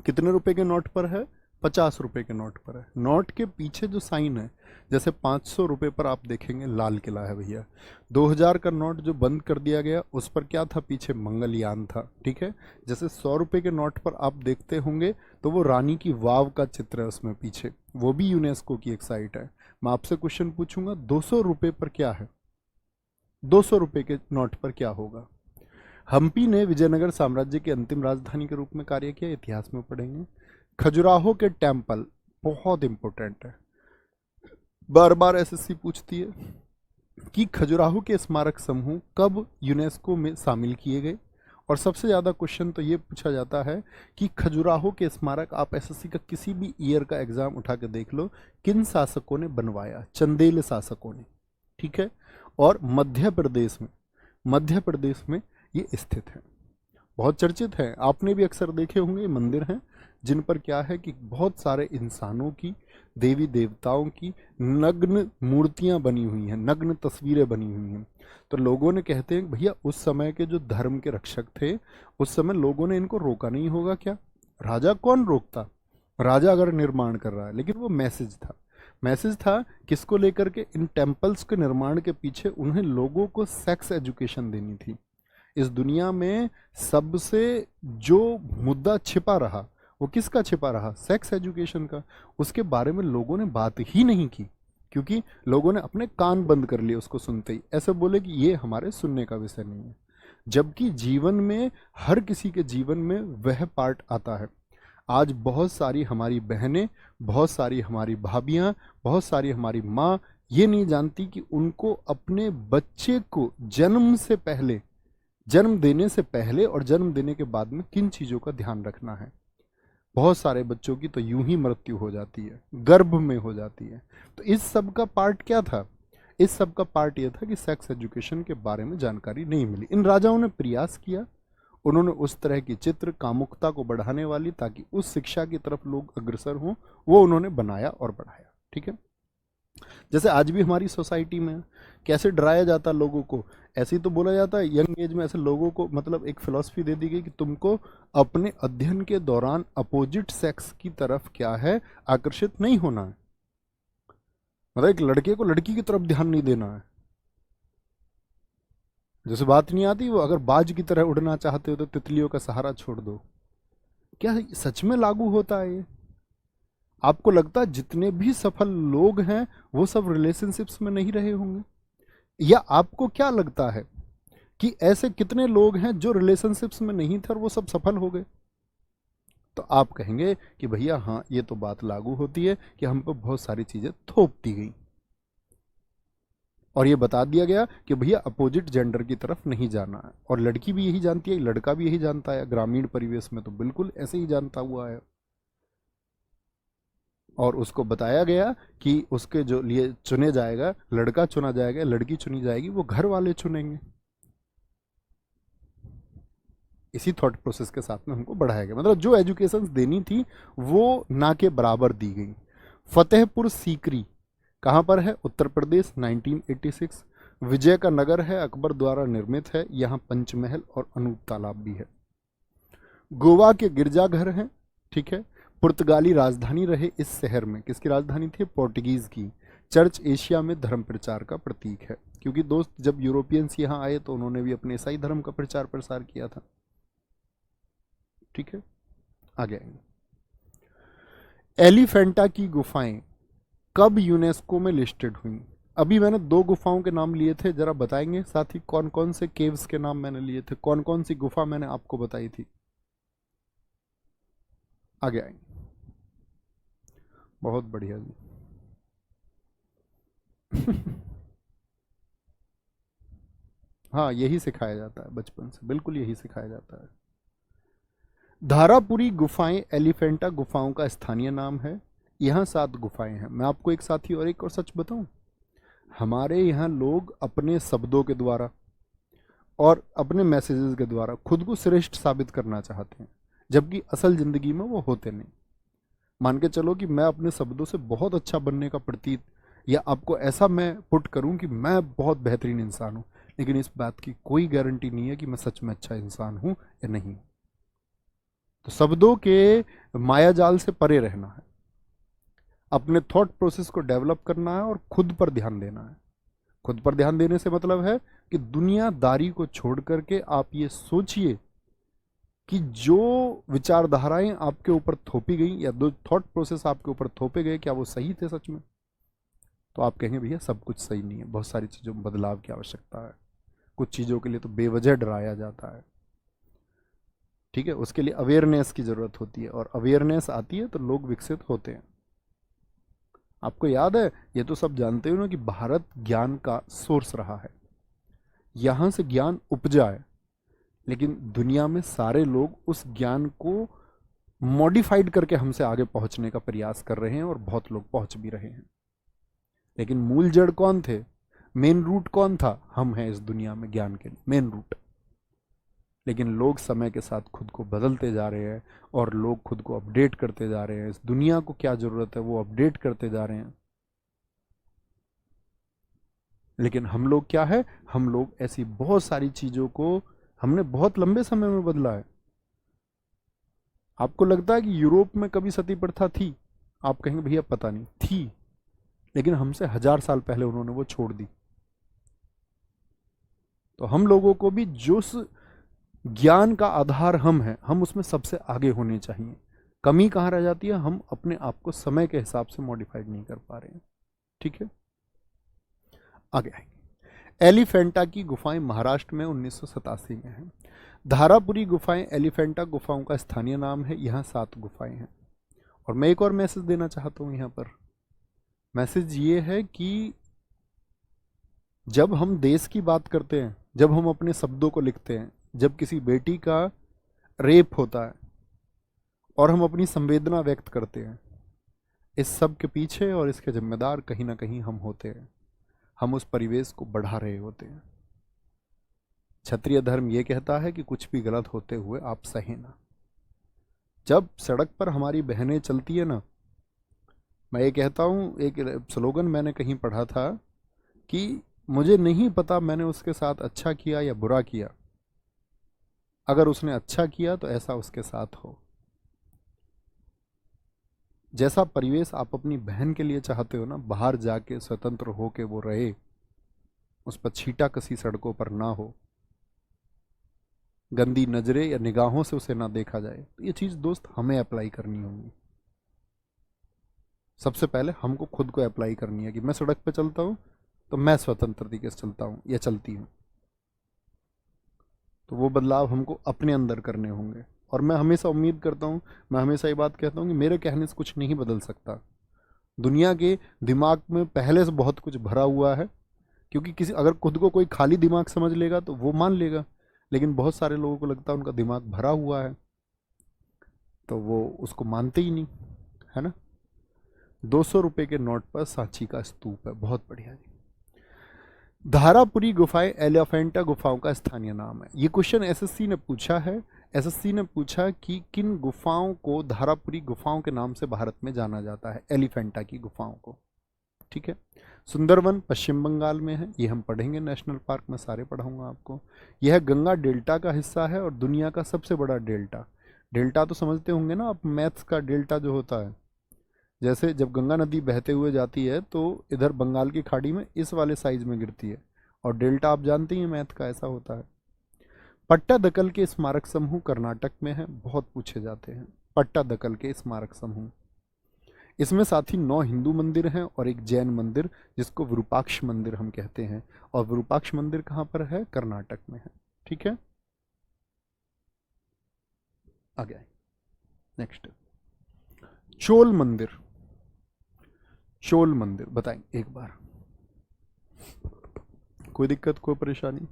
कितने रुपए के नोट पर है? 50 रुपए के नोट पर है। नोट के पीछे जो साइन है, जैसे 500 रुपए पर आप देखेंगे लाल किला है भैया। 2000 का नोट जो बंद कर दिया गया उस पर क्या था? पीछे मंगलयान था, ठीक है। जैसे 100 रुपए के नोट पर आप देखते होंगे तो वो रानी की वाव का चित्र है उसमें पीछे, वो भी यूनेस्को की एक साइट है। मैं आपसे क्वेश्चन पूछूंगा, 200 रुपए पर क्या है? 200 रुपए के नोट पर क्या होगा? हम्पी ने विजयनगर साम्राज्य की अंतिम राजधानी के रूप में कार्य किया, इतिहास में पढ़ेंगे। खजुराहो के टेम्पल बहुत इंपॉर्टेंट है, बार बार एसएससी पूछती है कि खजुराहो के स्मारक समूह कब यूनेस्को में शामिल किए गए। और सबसे ज़्यादा क्वेश्चन तो ये पूछा जाता है कि खजुराहो के स्मारक, आप एसएससी का किसी भी ईयर का एग्जाम उठा के देख लो, किन शासकों ने बनवाया? चंदेल शासकों ने, ठीक है। और मध्य प्रदेश में ये स्थित है, बहुत चर्चित है। आपने भी अक्सर देखे होंगे, मंदिर हैं जिन पर क्या है कि बहुत सारे इंसानों की, देवी देवताओं की नग्न मूर्तियां बनी हुई हैं, नग्न तस्वीरें बनी हुई हैं। तो लोगों ने कहते हैं भैया उस समय के जो धर्म के रक्षक थे, उस समय लोगों ने इनको रोका नहीं होगा क्या? राजा कौन रोकता? राजा अगर निर्माण कर रहा है, लेकिन वो मैसेज था किसको लेकर के? इन टेम्पल्स के निर्माण के पीछे उन्हें लोगों को सेक्स एजुकेशन देनी थी। इस दुनिया में सबसे जो मुद्दा छिपा रहा, वो किसका छिपा रहा? सेक्स एजुकेशन का। उसके बारे में लोगों ने बात ही नहीं की, क्योंकि लोगों ने अपने कान बंद कर लिए उसको सुनते ही, ऐसे बोले कि ये हमारे सुनने का विषय नहीं है। जबकि जीवन में, हर किसी के जीवन में वह पार्ट आता है। आज बहुत सारी हमारी बहनें, बहुत सारी हमारी भाभियां, बहुत सारी हमारी माँ ये नहीं जानती कि उनको अपने बच्चे को जन्म देने से पहले और जन्म देने के बाद में किन चीज़ों का ध्यान रखना है। बहुत सारे बच्चों की तो यूं ही मृत्यु हो जाती है, गर्भ में हो जाती है। तो इस सब का पार्ट क्या था? इस सब का पार्ट ये था कि सेक्स एजुकेशन के बारे में जानकारी नहीं मिली। इन राजाओं ने प्रयास किया, उन्होंने उस तरह की चित्र कामुकता को बढ़ाने वाली, ताकि उस शिक्षा की तरफ लोग अग्रसर हों, वो उन्होंने बनाया और बढ़ाया, ठीक है। जैसे आज भी हमारी सोसाइटी में कैसे डराया जाता लोगों को, ऐसे ही तो बोला जाता है यंग एज में, ऐसे लोगों को मतलब एक फिलॉसफी दे दी गई कि तुमको अपने अध्ययन के दौरान अपोजिट सेक्स की तरफ क्या है, आकर्षित नहीं होना है। मतलब एक लड़के को लड़की की तरफ ध्यान नहीं देना है। जैसे बात नहीं आती वो, अगर बाज की तरह उड़ना चाहते हो तो तितलियों का सहारा छोड़ दो। क्या सच में लागू होता है ये? आपको लगता है जितने भी सफल लोग हैं वो सब रिलेशनशिप्स में नहीं रहे होंगे? या आपको क्या लगता है कि ऐसे कितने लोग हैं जो रिलेशनशिप्स में नहीं थे और वो सब सफल हो गए? तो आप कहेंगे कि भैया हाँ, ये तो बात लागू होती है कि हम पे बहुत सारी चीजें थोप दी गई और ये बता दिया गया कि भैया अपोजिट जेंडर की तरफ नहीं जाना है, और लड़की भी यही जानती है, लड़का भी यही जानता है, ग्रामीण परिवेश में तो बिल्कुल ऐसे ही जानता हुआ है। और उसको बताया गया कि उसके जो लिए चुने जाएगा, लड़का चुना जाएगा, लड़की चुनी जाएगी, वो घर वाले चुनेंगे। इसी थॉट प्रोसेस के साथ में हमको बढ़ाया गया, मतलब जो एजुकेशन देनी थी वो ना के बराबर दी गई। फतेहपुर सीकरी कहाँ पर है? उत्तर प्रदेश, 1986। विजय का नगर है, अकबर द्वारा निर्मित है, यहाँ पंचमहल और अनूप तालाब भी है। गोवा के गिरजाघर हैं, ठीक है। पुर्तगाली राजधानी रहे इस शहर में, किसकी राजधानी थी? पोर्टुगीज की। चर्च एशिया में धर्म प्रचार का प्रतीक है, क्योंकि दोस्त जब यूरोपियंस यहाँ आए तो उन्होंने भी अपने ईसाई धर्म का प्रचार प्रसार किया था, ठीक है। आगे आएंगे। एलिफेंटा की गुफाएं कब यूनेस्को में लिस्टेड हुई? अभी मैंने दो गुफाओं के नाम लिए थे, जरा बताएंगे साथ ही कौन कौन से केव्स के नाम मैंने लिए थे, कौन कौन सी गुफा मैंने आपको बताई थी? आगे आएंगे। बहुत बढ़िया जी। हाँ, यही सिखाया जाता है बचपन से, बिल्कुल यही सिखाया जाता है। धारापुरी गुफाएं एलिफेंटा गुफाओं का स्थानीय नाम है। यहाँ 7 गुफाएं हैं। मैं आपको एक साथी और एक और सच बताऊं, हमारे यहाँ लोग अपने शब्दों के द्वारा और अपने मैसेजेस के द्वारा खुद को श्रेष्ठ साबित करना चाहते हैं, जबकि असल जिंदगी में वो होते नहीं। मान के चलो कि मैं अपने शब्दों से बहुत अच्छा बनने का प्रतीत, या आपको ऐसा मैं पुट करूं कि मैं बहुत बेहतरीन इंसान हूं, लेकिन इस बात की कोई गारंटी नहीं है कि मैं सच में अच्छा इंसान हूं या नहीं। तो शब्दों के मायाजाल से परे रहना है, अपने थॉट प्रोसेस को डेवलप करना है और खुद पर ध्यान देना है। खुद पर ध्यान देने से मतलब है कि दुनियादारी को छोड़ करके आप ये सोचिए कि जो विचारधाराएं आपके ऊपर थोपी गई या दो थॉट प्रोसेस आपके ऊपर थोपे गए, क्या वो सही थे सच में? तो आप कहेंगे भैया सब कुछ सही नहीं है, बहुत सारी चीज़ों में बदलाव की आवश्यकता है, कुछ चीज़ों के लिए तो बेवजह डराया जाता है, ठीक है। उसके लिए अवेयरनेस की ज़रूरत होती है, और अवेयरनेस आती है तो लोग विकसित होते हैं। आपको याद है, ये तो सब जानते हो ना कि भारत ज्ञान का सोर्स रहा है, यहाँ से ज्ञान उपजा है, लेकिन दुनिया में सारे लोग उस ज्ञान को मॉडिफाइड करके हमसे आगे पहुंचने का प्रयास कर रहे हैं, और बहुत लोग पहुंच भी रहे हैं। लेकिन मूल जड़ कौन थे? मेन रूट कौन था? हम हैं इस दुनिया में ज्ञान के लिए मेन रूट। लेकिन लोग समय के साथ खुद को बदलते जा रहे हैं, और लोग खुद को अपडेट करते जा रहे हैं। इस दुनिया को क्या जरूरत है वो अपडेट करते जा रहे हैं। लेकिन हम लोग क्या है, हम लोग ऐसी बहुत सारी चीजों को हमने बहुत लंबे समय में बदला है। आपको लगता है कि यूरोप में कभी सती प्रथा थी? आप कहेंगे भैया पता नहीं थी, लेकिन हमसे 1000 साल पहले उन्होंने वो छोड़ दी। तो हम लोगों को भी जो ज्ञान का आधार हम हैं, हम उसमें सबसे आगे होने चाहिए। कमी कहाँ रह जाती है? हम अपने आप को समय के हिसाब से मॉडिफाइड नहीं कर पा रहे हैं, ठीक है। आगे आएंगे। एलिफेंटा की गुफाएं महाराष्ट्र में 1987 में हैं। धारापुरी गुफाएं एलिफेंटा गुफाओं का स्थानीय नाम है। यहाँ 7 गुफाएं हैं। और मैं एक और मैसेज देना चाहता हूँ यहाँ पर। मैसेज ये है कि जब हम देश की बात करते हैं, जब हम अपने शब्दों को लिखते हैं, जब किसी बेटी का रेप होता है और हम अपनी संवेदना व्यक्त करते हैं, इस सब के पीछे और इसके जिम्मेदार कहीं ना कहीं हम होते हैं। हम उस परिवेश को बढ़ा रहे होते हैं। क्षत्रिय धर्म ये कहता है कि कुछ भी गलत होते हुए आप सहे ना। जब सड़क पर हमारी बहनें चलती है ना, मैं ये कहता हूँ, एक स्लोगन मैंने कहीं पढ़ा था कि मुझे नहीं पता मैंने उसके साथ अच्छा किया या बुरा किया, अगर उसने अच्छा किया तो ऐसा उसके साथ हो। जैसा परिवेश आप अपनी बहन के लिए चाहते हो ना, बाहर जाके स्वतंत्र हो के वो रहे, उस पर छीटा कसी सड़कों पर ना हो, गंदी नजरें या निगाहों से उसे ना देखा जाए, तो ये चीज़ दोस्त हमें अप्लाई करनी होगी। सबसे पहले हमको खुद को अप्लाई करनी है कि मैं सड़क पे चलता हूँ तो मैं स्वतंत्र तरीके से चलता हूँ या चलती हूँ। तो वो बदलाव हमको अपने अंदर करने होंगे। और मैं हमेशा उम्मीद करता हूँ, मैं हमेशा ये बात कहता हूँ कि मेरे कहने से कुछ नहीं बदल सकता। दुनिया के दिमाग में पहले से बहुत कुछ भरा हुआ है, क्योंकि किसी अगर खुद को कोई खाली दिमाग समझ लेगा तो वो मान लेगा, लेकिन बहुत सारे लोगों को लगता है उनका दिमाग भरा हुआ है तो वो उसको मानते ही नहीं, है ना। 200 रुपए के नोट पर सांची का स्तूप है, बहुत बढ़िया जी। धारापुरी गुफाएं एलिफेंटा गुफाओं का स्थानीय नाम है। ये क्वेश्चन एसएससी ने पूछा है। एसएससी ने पूछा कि किन गुफाओं को धारापुरी गुफाओं के नाम से भारत में जाना जाता है, एलिफेंटा की गुफाओं को। ठीक है। सुंदरवन पश्चिम बंगाल में है, ये हम पढ़ेंगे नेशनल पार्क में, सारे पढ़ाऊंगा आपको। यह गंगा डेल्टा का हिस्सा है और दुनिया का सबसे बड़ा डेल्टा। डेल्टा तो समझते होंगे ना आप, मैथ्स का डेल्टा जो होता है, जैसे जब गंगा नदी बहते हुए जाती है तो इधर बंगाल की खाड़ी में इस वाले साइज में गिरती है, और डेल्टा आप जानते ही हैं मैथ का ऐसा होता है। पट्टादकल के स्मारक समूह कर्नाटक में है, बहुत पूछे जाते हैं पट्टादकल के स्मारक समूह। इसमें साथ ही 9 हिंदू मंदिर हैं और एक जैन मंदिर जिसको विरूपाक्ष मंदिर हम कहते हैं, और विरूपाक्ष मंदिर कहाँ पर है, कर्नाटक में है। ठीक है, आगे नेक्स्ट चोल मंदिर। चोल मंदिर बताएंगे एक बार, कोई दिक्कत कोई परेशानी?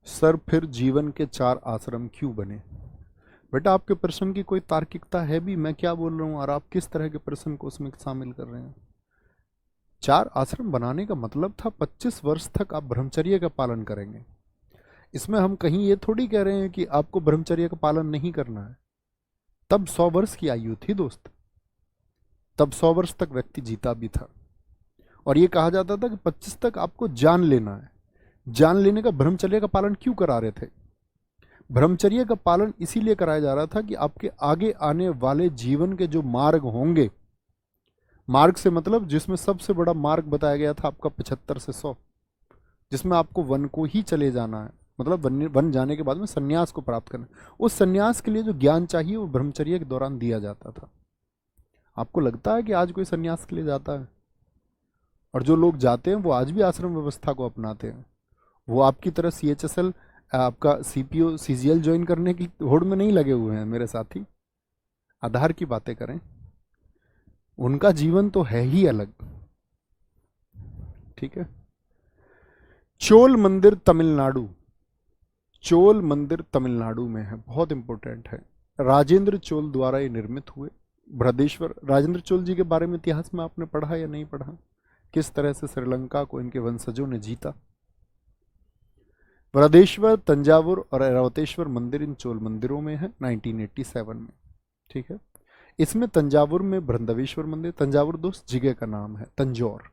सर फिर जीवन के 4 आश्रम क्यों बने? बेटा आपके प्रश्न की कोई तार्किकता है भी? मैं क्या बोल रहा हूं और आप किस तरह के प्रश्न को उसमें शामिल कर रहे हैं? 4 आश्रम बनाने का मतलब था 25 वर्ष तक आप ब्रह्मचर्य का पालन करेंगे। इसमें हम कहीं ये थोड़ी कह रहे हैं कि आपको ब्रह्मचर्य का पालन नहीं करना है। तब 100 वर्ष की आयु थी दोस्त, तब 100 वर्ष तक व्यक्ति जीता भी था, और ये कहा जाता था कि 25 तक आपको जान लेना है। जान लेने का ब्रह्मचर्य का पालन क्यों करा रहे थे? ब्रह्मचर्य का पालन इसीलिए कराया जा रहा था कि आपके आगे आने वाले जीवन के जो मार्ग होंगे, मार्ग से मतलब जिसमें सबसे बड़ा मार्ग बताया गया था आपका 75 से 100, जिसमें आपको वन को ही चले जाना है, मतलब वन जाने के बाद में सन्यास को प्राप्त करना। उस सन्यास के लिए जो ज्ञान चाहिए वो ब्रह्मचर्य के दौरान दिया जाता था। आपको लगता है कि आज कोई सन्यास के लिए जाता है? और जो लोग जाते हैं वो आज भी आश्रम व्यवस्था को अपनाते हैं। वो आपकी तरह CHSL, आपका CPO CGL ज्वाइन करने की होड़ में नहीं लगे हुए हैं मेरे साथी। आधार की बातें करें, उनका जीवन तो है ही अलग। ठीक है। चोल मंदिर तमिलनाडु, चोल मंदिर तमिलनाडु में है, बहुत इंपॉर्टेंट है। राजेंद्र चोल द्वारा ये निर्मित हुए। बृहदेश्वर, राजेंद्र चोल जी के बारे में इतिहास में आपने पढ़ा या नहीं पढ़ा? किस तरह से श्रीलंका को इनके वंशजों ने जीता। बृहदेश्वर, तंजावुर और ऐरावतेश्वर मंदिर इन चोल मंदिरों में है 1987 में। ठीक है। इसमें तंजावुर में बृहदेश्वर मंदिर, तंजावुर दोस्त जगह का नाम है, तंजौर।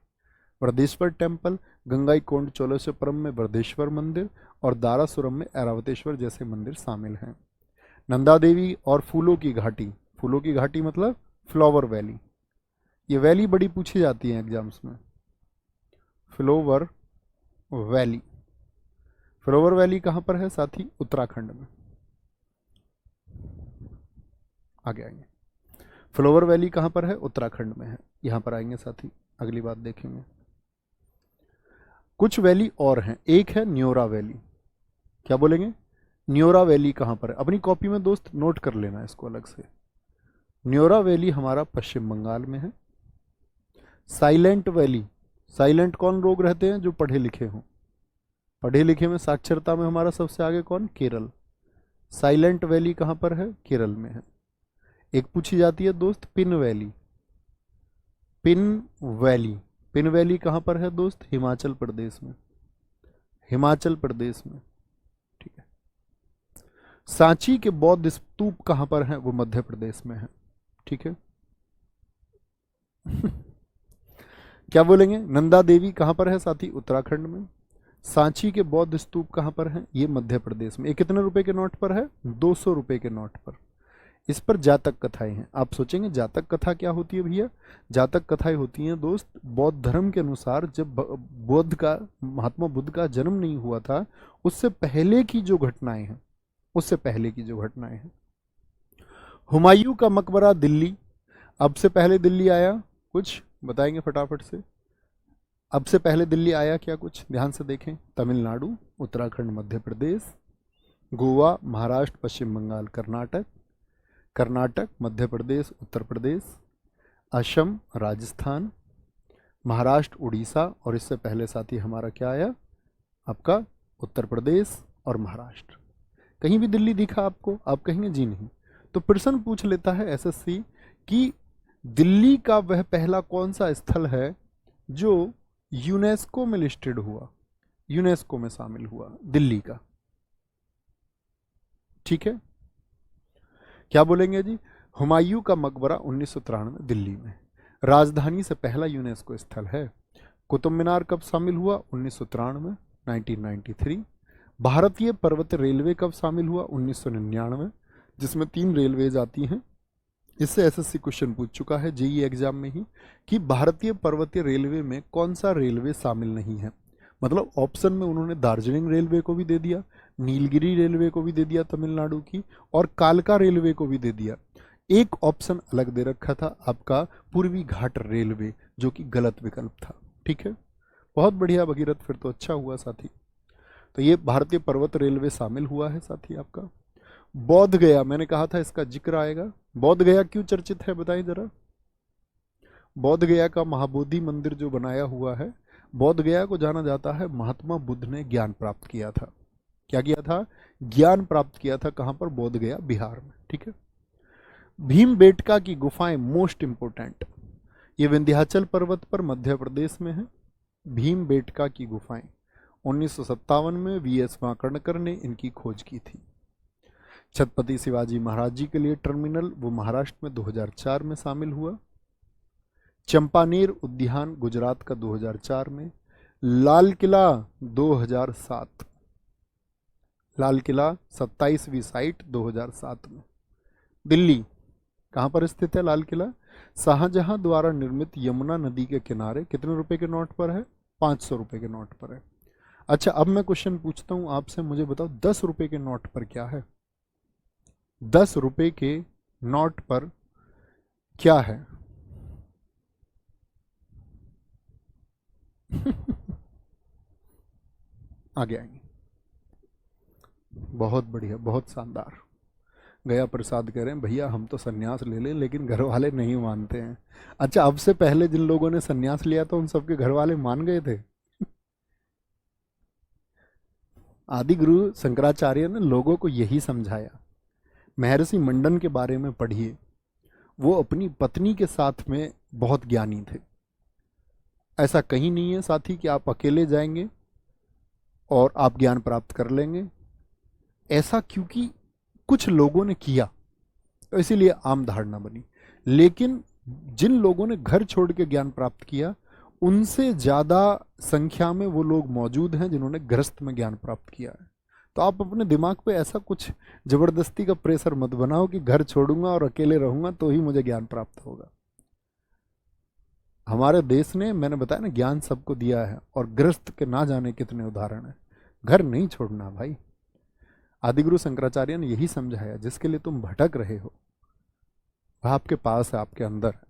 बृहदेश्वर टेम्पल, गंगाईकोंड चोलेश्वरम में बृहदेश्वर मंदिर और दारासुरम में ऐरावतेश्वर जैसे मंदिर शामिल हैं। नंदा देवी और फूलों की घाटी, फूलों की घाटी मतलब फ्लावर वैली। ये वैली बड़ी पूछी जाती है एग्जाम्स में, फ्लावर वैली। फ्लावर वैली कहाँ पर है साथी? उत्तराखंड में। आगे आएंगे, फ्लावर वैली कहाँ पर है? उत्तराखंड में है, यहाँ पर आएंगे साथी, अगली बात देखेंगे। कुछ वैली और हैं, एक है न्योरा वैली। क्या बोलेंगे? न्योरा वैली कहाँ पर है? अपनी कॉपी में दोस्त नोट कर लेना इसको अलग से। न्योरा वैली हमारा पश्चिम बंगाल में है। साइलेंट वैली, साइलेंट कौन लोग रहते हैं? जो पढ़े लिखे हों। पढ़े लिखे में साक्षरता में हमारा सबसे आगे कौन? केरल। साइलेंट वैली कहाँ पर है? केरल में है। एक पूछी जाती है दोस्त pin valley, pin valley. Pin valley कहाँ पर है दोस्त? हिमाचल प्रदेश में, हिमाचल प्रदेश में। ठीक है। सांची के बौद्ध स्तूप कहाँ पर हैं? वो मध्य प्रदेश में है। ठीक है। क्या बोलेंगे? नंदा देवी कहाँ पर है साथी? उत्तराखंड में। सांची के बौद्ध स्तूप कहाँ पर हैं? ये मध्य प्रदेश में। ये कितने रुपए के नोट पर है? 200 रुपए के नोट पर। इस पर जातक कथाएं हैं। आप सोचेंगे जातक कथा क्या होती है भैया? जातक कथाएं होती हैं दोस्त बौद्ध धर्म के अनुसार, जब बुद्ध का, महात्मा बुद्ध का जन्म नहीं हुआ था उससे पहले की जो घटनाएं हैं, उससे पहले की जो घटनाएं हैं। हुमायूं का मकबरा दिल्ली, अब से पहले दिल्ली आया कुछ बताएंगे फटाफट से। अब से पहले दिल्ली आया क्या कुछ, ध्यान से देखें। तमिलनाडु, उत्तराखंड, मध्य प्रदेश, गोवा, महाराष्ट्र, पश्चिम बंगाल, कर्नाटक, कर्नाटक, मध्य प्रदेश, उत्तर प्रदेश, असम, राजस्थान, महाराष्ट्र, उड़ीसा, और इससे पहले साथी हमारा क्या आया आपका उत्तर प्रदेश और महाराष्ट्र। कहीं भी दिल्ली दिखा आपको? आप कहेंगे जी नहीं। तो प्रश्न पूछ लेता है एसएससी कि दिल्ली का वह पहला कौन सा स्थल है जो यूनेस्को में लिस्टेड हुआ, यूनेस्को में शामिल हुआ, दिल्ली का। ठीक है, क्या बोलेंगे जी? हुमायूं का मकबरा 1993 दिल्ली में। राजधानी से पहला यूनेस्को स्थल है। कुतुब मीनार कब शामिल हुआ? 1993, 1993। भारतीय पर्वतीय रेलवे कब शामिल हुआ? 1999, जिसमें 3 रेलवेज आती हैं। इससे एसएससी क्वेश्चन पूछ चुका है जेईई एग्जाम में ही कि भारतीय पर्वतीय रेलवे में कौन सा रेलवे शामिल नहीं है। मतलब ऑप्शन में उन्होंने दार्जिलिंग रेलवे को भी दे दिया, नीलगिरी रेलवे को भी दे दिया तमिलनाडु की, और कालका रेलवे को भी दे दिया। एक ऑप्शन अलग दे रखा था आपका पूर्वी घाट रेलवे, जो कि गलत विकल्प था। ठीक है, बहुत बढ़िया भगीरथ, फिर तो अच्छा हुआ साथी। तो ये भारतीय पर्वत रेलवे शामिल हुआ है साथी आपका। बोध गया, मैंने कहा था इसका जिक्र आएगा। बोध गया क्यों चर्चित है बताइए जरा। बोध गया का महाबोधि मंदिर जो बनाया हुआ है, बोध गया को जाना जाता है महात्मा बुद्ध ने ज्ञान प्राप्त किया था। क्या किया था? ज्ञान प्राप्त किया था। कहां पर? बोध गया, बिहार में। ठीक है। भीमबेटका की गुफाएं मोस्ट इंपोर्टेंट, ये विंध्याचल पर्वत पर मध्य प्रदेश में है। भीमबेटका की गुफाएं 1957 में वीएस वाकणकर ने इनकी खोज की थी। छत्रपति शिवाजी महाराज जी के लिए टर्मिनल, वो महाराष्ट्र में 2004 में शामिल हुआ। चंपानेर उद्यान गुजरात का 2004 में। लाल किला 2007, लाल किला 27वीं साइट 2007 में। दिल्ली कहां पर स्थित है लाल किला? शाहजहां द्वारा निर्मित यमुना नदी के किनारे। कितने रुपए के नोट पर है? 500 रुपए के नोट पर है। अच्छा, अब मैं क्वेश्चन पूछता हूं आपसे, मुझे बताओ 10 रुपए के नोट पर क्या है? 10 रुपए के नोट पर क्या है? आगे आएंगे। बहुत बढ़िया, बहुत शानदार। गया प्रसाद कह रहे हैं भैया हम तो सन्यास ले लें, लेकिन घर वाले नहीं मानते हैं। अच्छा, अब से पहले जिन लोगों ने सन्यास लिया था उन सबके घर वाले मान गए थे? आदि गुरु शंकराचार्य ने लोगों को यही समझाया। महर्षि मंडन के बारे में पढ़िए, वो अपनी पत्नी के साथ में बहुत ज्ञानी थे। ऐसा कहीं नहीं है साथी कि आप अकेले जाएंगे और आप ज्ञान प्राप्त कर लेंगे। ऐसा क्योंकि कुछ लोगों ने किया, तो इसीलिए आम धारणा बनी। लेकिन जिन लोगों ने घर छोड़ के ज्ञान प्राप्त किया, उनसे ज्यादा संख्या में वो लोग मौजूद हैं जिन्होंने गृहस्थ में ज्ञान प्राप्त किया है। तो आप अपने दिमाग पे ऐसा कुछ जबरदस्ती का प्रेशर मत बनाओ कि घर छोड़ूंगा और अकेले रहूंगा तो ही मुझे ज्ञान प्राप्त होगा। हमारे देश ने, मैंने बताया ना, ज्ञान सबको दिया है, और गृहस्थ के ना जाने कितने उदाहरण हैं। घर नहीं छोड़ना भाई। आदिगुरु शंकराचार्य ने यही समझाया, जिसके लिए तुम भटक रहे हो वह आपके पास है, आपके अंदर है।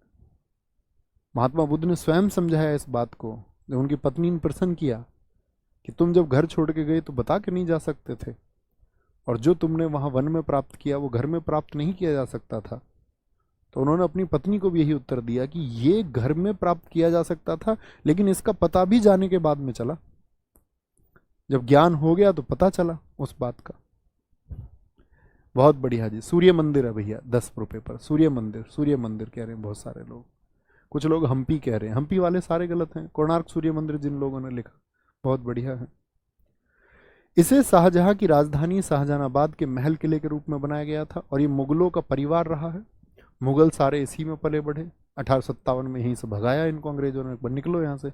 महात्मा बुद्ध ने स्वयं समझाया इस बात को, जब उनकी पत्नी ने प्रश्न किया कि तुम जब घर छोड़ के गए तो बता के नहीं जा सकते थे, और जो तुमने वहां वन में प्राप्त किया वो घर में प्राप्त नहीं किया जा सकता था। तो उन्होंने अपनी पत्नी को भी यही उत्तर दिया कि ये घर में प्राप्त किया जा सकता था, लेकिन इसका पता भी जाने के बाद में चला। जब ज्ञान हो गया तो पता चला उस बात का। बहुत बढ़िया जी। सूर्य मंदिर है भैया 10 रुपए पर। सूर्य मंदिर, सूर्य मंदिर कह रहे हैं बहुत सारे लोग। कुछ लोग हम्पी कह रहे हैं, हम्पी वाले सारे गलत हैं। कोणार्क सूर्य मंदिर जिन लोगों ने लिखा, बहुत बढ़िया है। इसे शाहजहां की राजधानी शाहजहानाबाद के महल किले के रूप में बनाया गया था, और ये मुगलों का परिवार रहा है। मुगल सारे इसी में पले बढ़े। 1857 में यहीं से भगाया इनको अंग्रेजों ने, निकलो यहाँ से,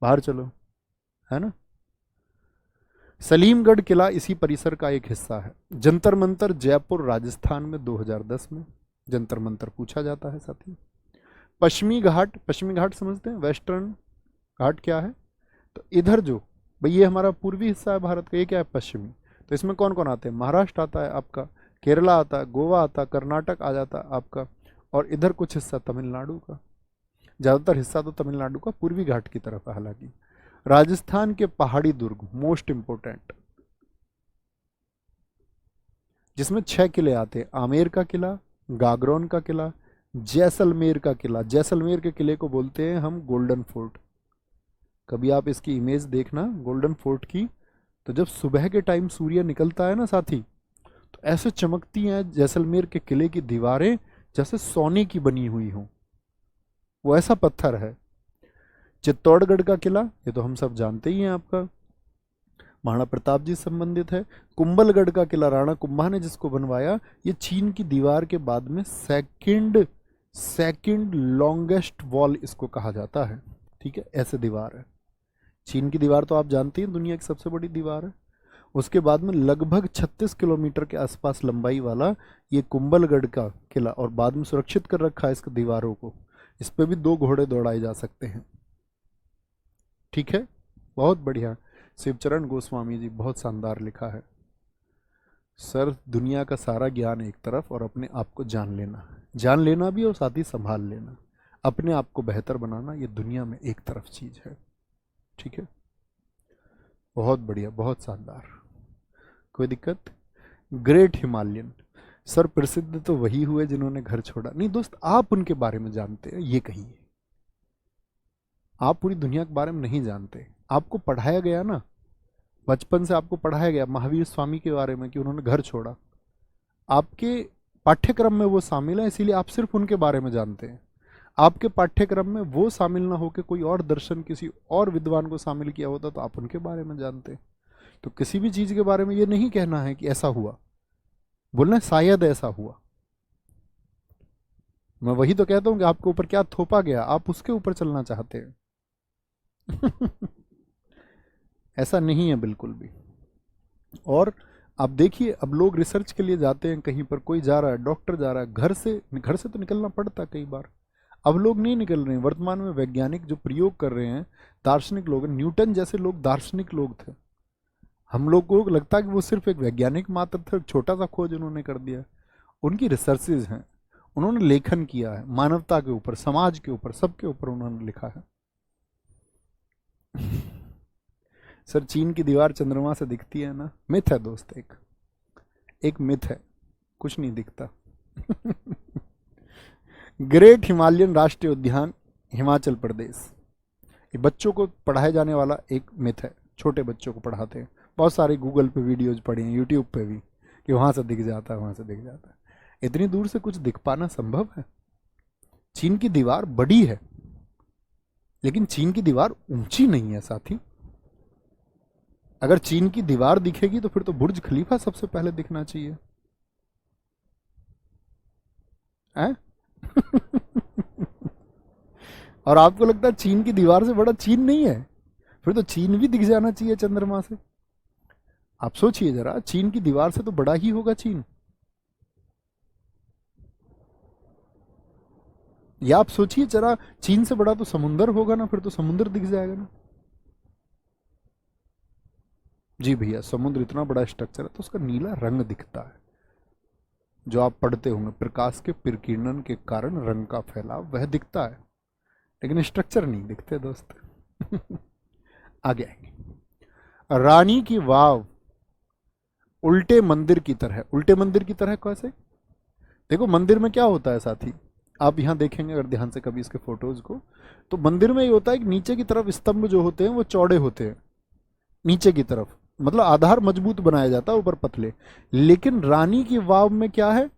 बाहर चलो, है ना। सलीमगढ़ किला इसी परिसर का एक हिस्सा है। जंतर मंतर जयपुर राजस्थान में 2010 में जंतर मंतर पूछा जाता है साथी। पश्चिमी घाट, पश्चिमी घाट समझते हैं, वेस्टर्न घाट क्या है? तो इधर जो भाई ये हमारा पूर्वी हिस्सा है भारत का, ये क्या है? पश्चिमी। तो इसमें कौन कौन आते हैं? महाराष्ट्र आता है आपका, केरला आता, गोवा आता, कर्नाटक आ जाता आपका, और इधर कुछ हिस्सा तमिलनाडु का। ज़्यादातर हिस्सा तो तमिलनाडु का पूर्वी घाट की तरफ है। हालांकि राजस्थान के पहाड़ी दुर्ग मोस्ट इंपोर्टेंट, जिसमें 6 किले आते हैं। आमेर का किला, गागरोन का किला, जैसलमेर का किला। जैसलमेर के किले को बोलते हैं हम गोल्डन फोर्ट। कभी आप इसकी इमेज देखना गोल्डन फोर्ट की, तो जब सुबह के टाइम सूर्य निकलता है ना साथी, तो ऐसे चमकती हैं जैसलमेर के किले की दीवारें जैसे सोने की बनी हुई हों, वो ऐसा पत्थर है। चित्तौड़गढ़ का किला, ये तो हम सब जानते ही हैं, आपका महाराणा प्रताप जी संबंधित है। कुंभलगढ़ का किला राणा कुंभा ने जिसको बनवाया, ये चीन की दीवार के बाद में सेकंड लॉन्गेस्ट वॉल इसको कहा जाता है। ठीक है, ऐसे दीवार है। चीन की दीवार तो आप जानते हैं दुनिया की सबसे बड़ी दीवार है। उसके बाद में लगभग 36 किलोमीटर के आसपास लंबाई वाला ये कुंभलगढ़ का किला, और बाद में सुरक्षित कर रखा है इसकी दीवारों को। इस पे भी 2 घोड़े दौड़ाए जा सकते हैं। ठीक है, बहुत बढ़िया। शिवचरण गोस्वामी जी, बहुत शानदार लिखा है सर। दुनिया का सारा ज्ञान एक तरफ, और अपने आप को जान लेना भी और साथ ही संभाल लेना, अपने आप को बेहतर बनाना, ये दुनिया में एक तरफ चीज है। ठीक है, बहुत बढ़िया, बहुत शानदार, कोई दिक्कत। ग्रेट हिमालयन सर, प्रसिद्ध तो वही हुए जिन्होंने घर छोड़ा। नहीं दोस्त, आप उनके बारे में जानते हैं ये कहिए। आप पूरी दुनिया के बारे में नहीं जानते। आपको पढ़ाया गया ना, बचपन से आपको पढ़ाया गया महावीर स्वामी के बारे में कि उन्होंने घर छोड़ा। आपके पाठ्यक्रम में वो शामिल है, इसीलिए आप सिर्फ उनके बारे में जानते हैं। आपके पाठ्यक्रम में वो शामिल ना होकर कोई और दर्शन किसी और विद्वान को शामिल किया होता तो आप उनके बारे में जानते। तो किसी भी चीज के बारे में ये नहीं कहना है कि ऐसा हुआ, बोलना है शायद ऐसा हुआ। मैं वही तो कहता हूं कि आपके ऊपर क्या थोपा गया, आप उसके ऊपर चलना चाहते हैं। ऐसा नहीं है बिल्कुल भी। और आप देखिए, अब लोग रिसर्च के लिए जाते हैं कहीं पर, कोई जा रहा है, डॉक्टर जा रहा है, घर से तो निकलना पड़ता कई बार। अब लोग नहीं निकल रहे हैं। वर्तमान में वैज्ञानिक जो प्रयोग कर रहे हैं, दार्शनिक लोग, न्यूटन जैसे लोग दार्शनिक लोग थे। हम लोग को लगता है कि वो सिर्फ एक वैज्ञानिक मात्र थे, छोटा सा खोज उन्होंने कर दिया। उनकी रिसर्चेज हैं, उन्होंने लेखन किया है मानवता के ऊपर, समाज के ऊपर, सबके ऊपर उन्होंने लिखा है। सर, चीन की दीवार चंद्रमा से दिखती है ना, मिथ है दोस्त, एक मिथ है, कुछ नहीं दिखता। ग्रेट हिमालयन राष्ट्रीय उद्यान, हिमाचल प्रदेश, ये बच्चों को पढ़ाए जाने वाला एक मिथ है। छोटे बच्चों को पढ़ाते हैं, बहुत सारे गूगल पे वीडियोज पढ़े हैं, यूट्यूब पे भी, कि वहां से दिख जाता है, वहां से दिख जाता है। इतनी दूर से कुछ दिख पाना संभव है? चीन की दीवार बड़ी है, लेकिन चीन की दीवार ऊंची नहीं है साथी। अगर चीन की दीवार दिखेगी तो फिर तो बुर्ज खलीफा सबसे पहले दिखना चाहिए है? और आपको लगता है चीन की दीवार से बड़ा चीन नहीं है? फिर तो चीन भी दिख जाना चाहिए चंद्रमा से। आप सोचिए जरा, चीन की दीवार से तो बड़ा ही होगा चीन। या आप सोचिए जरा, चीन से बड़ा तो समुंदर होगा ना, फिर तो समुद्र दिख जाएगा ना। जी भैया, समुद्र इतना बड़ा स्ट्रक्चर है तो उसका नीला रंग दिखता है, जो आप पढ़ते होंगे, प्रकाश के प्रकीर्णन के कारण रंग का फैलाव वह दिखता है, लेकिन स्ट्रक्चर नहीं दिखते दोस्त। आगे आएंगे। रानी की वाव उल्टे मंदिर की तरह। उल्टे मंदिर की तरह कैसे? देखो, मंदिर में क्या होता है साथी, आप यहां देखेंगे अगर ध्यान से कभी इसके फोटोज को, तो मंदिर में ये होता है कि नीचे की तरफ स्तंभ जो होते हैं वो चौड़े होते हैं, नीचे की तरफ, मतलब आधार मजबूत बनाया जाता है, ऊपर पतले। लेकिन रानी की वाव में क्या है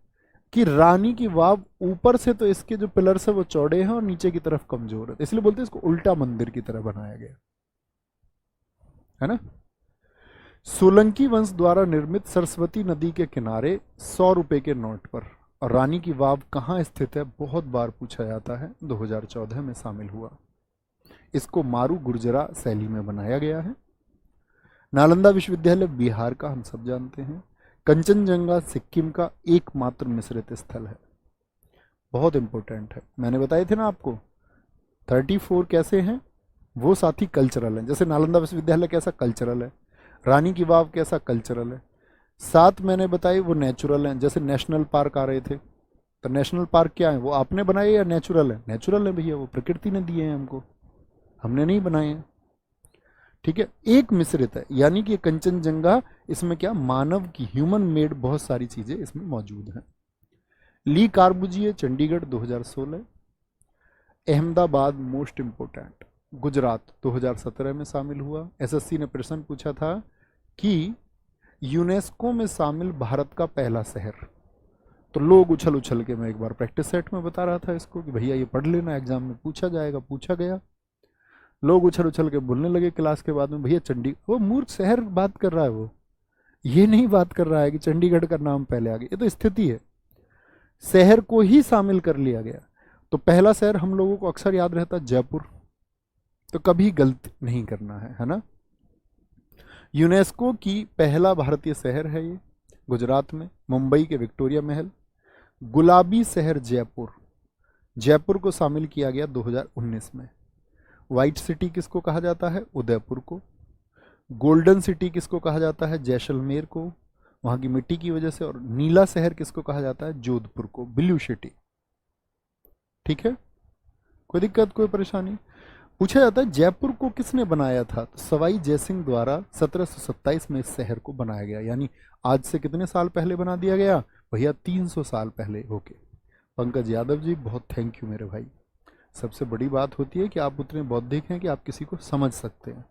कि रानी की वाव ऊपर से तो इसके जो पिलर्स है वो चौड़े हैं और नीचे की तरफ कमजोर है, इसलिए बोलते हैं इसको उल्टा मंदिर की तरह बनाया गया है ना। सोलंकी वंश द्वारा निर्मित सरस्वती नदी के किनारे 100 रुपए के नोट पर। और रानी की वाव कहाँ स्थित है, बहुत बार पूछा जाता है, 2014 में शामिल हुआ। इसको मारू गुर्जरा शैली में बनाया गया है। नालंदा विश्वविद्यालय बिहार का, हम सब जानते हैं। कंचनजंगा सिक्किम का एकमात्र मिश्रित स्थल है। बहुत इंपॉर्टेंट है, मैंने बताए थे ना आपको 34 कैसे हैं वो साथी कल्चरल है। जैसे नालंदा विश्वविद्यालय कैसा कल्चरल है, रानी की वाव कैसा कल्चरल है, 7 मैंने बताई वो नेचुरल हैं, जैसे नेशनल पार्क आ रहे थे, तो नेशनल पार्क क्या है, वो आपने बनाए या नेचुरल है? नेचुरल है भैया, वो प्रकृति ने दिए हैं हमको, हमने नहीं बनाए हैं। ठीक है, एक मिश्रित है, यानी कि कंचनजंगा इसमें क्या, मानव की ह्यूमन मेड बहुत सारी चीजें इसमें मौजूद हैं। ली कार्बुजिए चंडीगढ़ 2016, अहमदाबाद मोस्ट इम्पोर्टेंट गुजरात 2017 में शामिल हुआ। एसएससी ने प्रश्न पूछा था कि यूनेस्को में शामिल भारत का पहला शहर, तो लोग उछल उछल के, मैं एक बार प्रैक्टिस सेट में बता रहा था इसको कि भैया ये पढ़ लेना, एग्जाम में पूछा जाएगा, पूछा गया। लोग उछल उछल के बोलने लगे क्लास के बाद में, भैया चंडीगढ़, वो मूर्ख शहर बात कर रहा है, वो ये नहीं बात कर रहा है कि चंडीगढ़ का नाम पहले आ गया, ये तो स्थिति है, शहर को ही शामिल कर लिया गया। तो पहला शहर हम लोगों को अक्सर याद रहता जयपुर, तो कभी गलत नहीं करना है ना। यूनेस्को की पहला भारतीय शहर है ये, गुजरात में, मुंबई के विक्टोरिया महल। गुलाबी शहर जयपुर, जयपुर को शामिल किया गया 2019 में। व्हाइट सिटी किसको कहा जाता है, उदयपुर को। गोल्डन सिटी किसको कहा जाता है, जैसलमेर को, वहां की मिट्टी की वजह से। और नीला शहर किसको कहा जाता है, जोधपुर को, ब्लू सिटी। ठीक है, कोई दिक्कत, कोई परेशानी? पूछा जाता है जयपुर को किसने बनाया था, तो सवाई जयसिंह द्वारा 1727 में इस शहर को बनाया गया, यानी आज से कितने साल पहले बना दिया गया भैया, 300 साल पहले। ओके, पंकज यादव जी बहुत थैंक यू मेरे भाई। सबसे बड़ी बात होती है कि आप उतने बौद्धिक हैं कि आप किसी को समझ सकते हैं,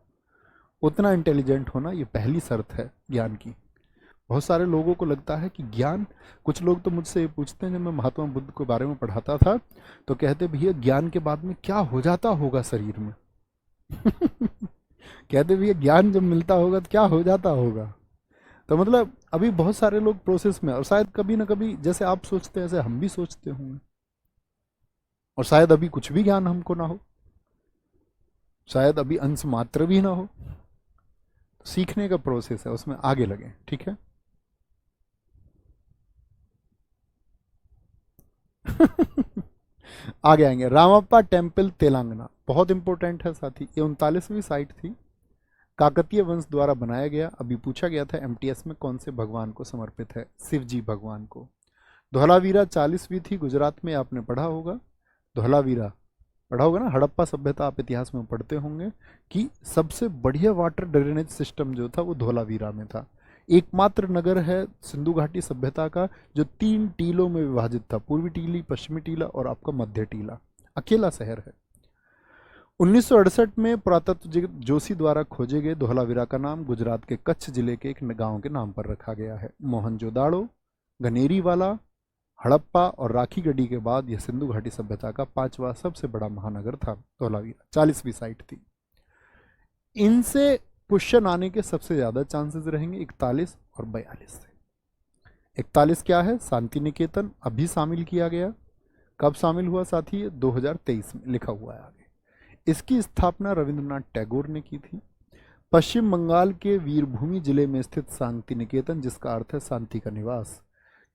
उतना इंटेलिजेंट होना ये पहली शर्त है ज्ञान की। बहुत सारे लोगों को लगता है कि ज्ञान, कुछ लोग तो मुझसे ये पूछते हैं, जब मैं महात्मा बुद्ध के बारे में पढ़ाता था तो कहते भैया ज्ञान के बाद में क्या हो जाता होगा शरीर में कहते भैया ज्ञान जब मिलता होगा तो क्या हो जाता होगा। तो मतलब अभी बहुत सारे लोग प्रोसेस में, और शायद कभी ना कभी जैसे आप सोचते हैं ऐसे हम भी सोचते होंगे, और शायद अभी कुछ भी ज्ञान हमको ना हो, शायद अभी अंश मात्र भी ना हो। सीखने का प्रोसेस है, उसमें आगे लगे। ठीक है आगे आएंगे, रामप्पा टेम्पल तेलंगाना, बहुत इंपॉर्टेंट है साथी, ये 39वीं साइट थी, काकतीय वंश द्वारा बनाया गया। अभी पूछा गया था एमटीएस में कौन से भगवान को समर्पित है, शिव जी भगवान को। धौलावीरा 40वीं थी, गुजरात में, आपने पढ़ा होगा धौलावीरा, पढ़ा होगा ना, हड़प्पा सभ्यता आप इतिहास में पढ़ते होंगे कि सबसे बढ़िया वाटर ड्रेनेज सिस्टम जो था वो धौलावीरा में था। एकमात्र नगर है सिंधु घाटी सभ्यता का जो 3 टीलों में विभाजित था, पूर्वी टीली, पश्चिमी टीला और आपका मध्य टीला, अकेला शहर है। 1968 में पुरातत्व जोशी द्वारा खोजे गए धौलावीरा का नाम गुजरात के कच्छ जिले के एक गांव के नाम पर रखा गया है। मोहनजोदाड़ो, गनेरीवाला, हड़प्पा और राखीगढ़ी के बाद यह सिंधु घाटी सभ्यता का 5वां सबसे बड़ा महानगर था धौलावीरा, 40वीं साइट थी। इनसे क्वेश्चन आने के सबसे ज्यादा चांसेस रहेंगे 41 और 42 से। 41 क्या है, शांति निकेतन, अभी शामिल किया गया, कब शामिल हुआ साथी, 2023 में लिखा हुआ है आगे। इसकी स्थापना रविंद्रनाथ टैगोर ने की थी। पश्चिम बंगाल के वीरभूमि जिले में स्थित शांति निकेतन, जिसका अर्थ है शांति का निवास,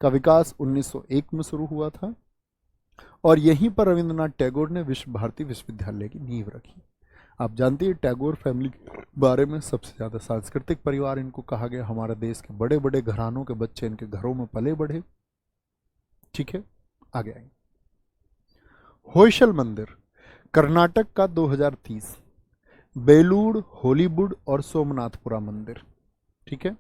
का विकास 1901 में शुरू हुआ था और यहीं पर रविंद्रनाथ टैगोर ने विश्व भारती विश्वविद्यालय की नींव रखी। आप जानते हैं टैगोर फैमिली के बारे में, सबसे ज़्यादा सांस्कृतिक परिवार इनको कहा गया, हमारे देश के बड़े बड़े घरानों के बच्चे इनके घरों में पले बढ़े। ठीक है, आगे आएंगे। होयसल मंदिर, कर्नाटक का 2030, बेलूर, हॉलीवुड और सोमनाथपुरा मंदिर। ठीक है,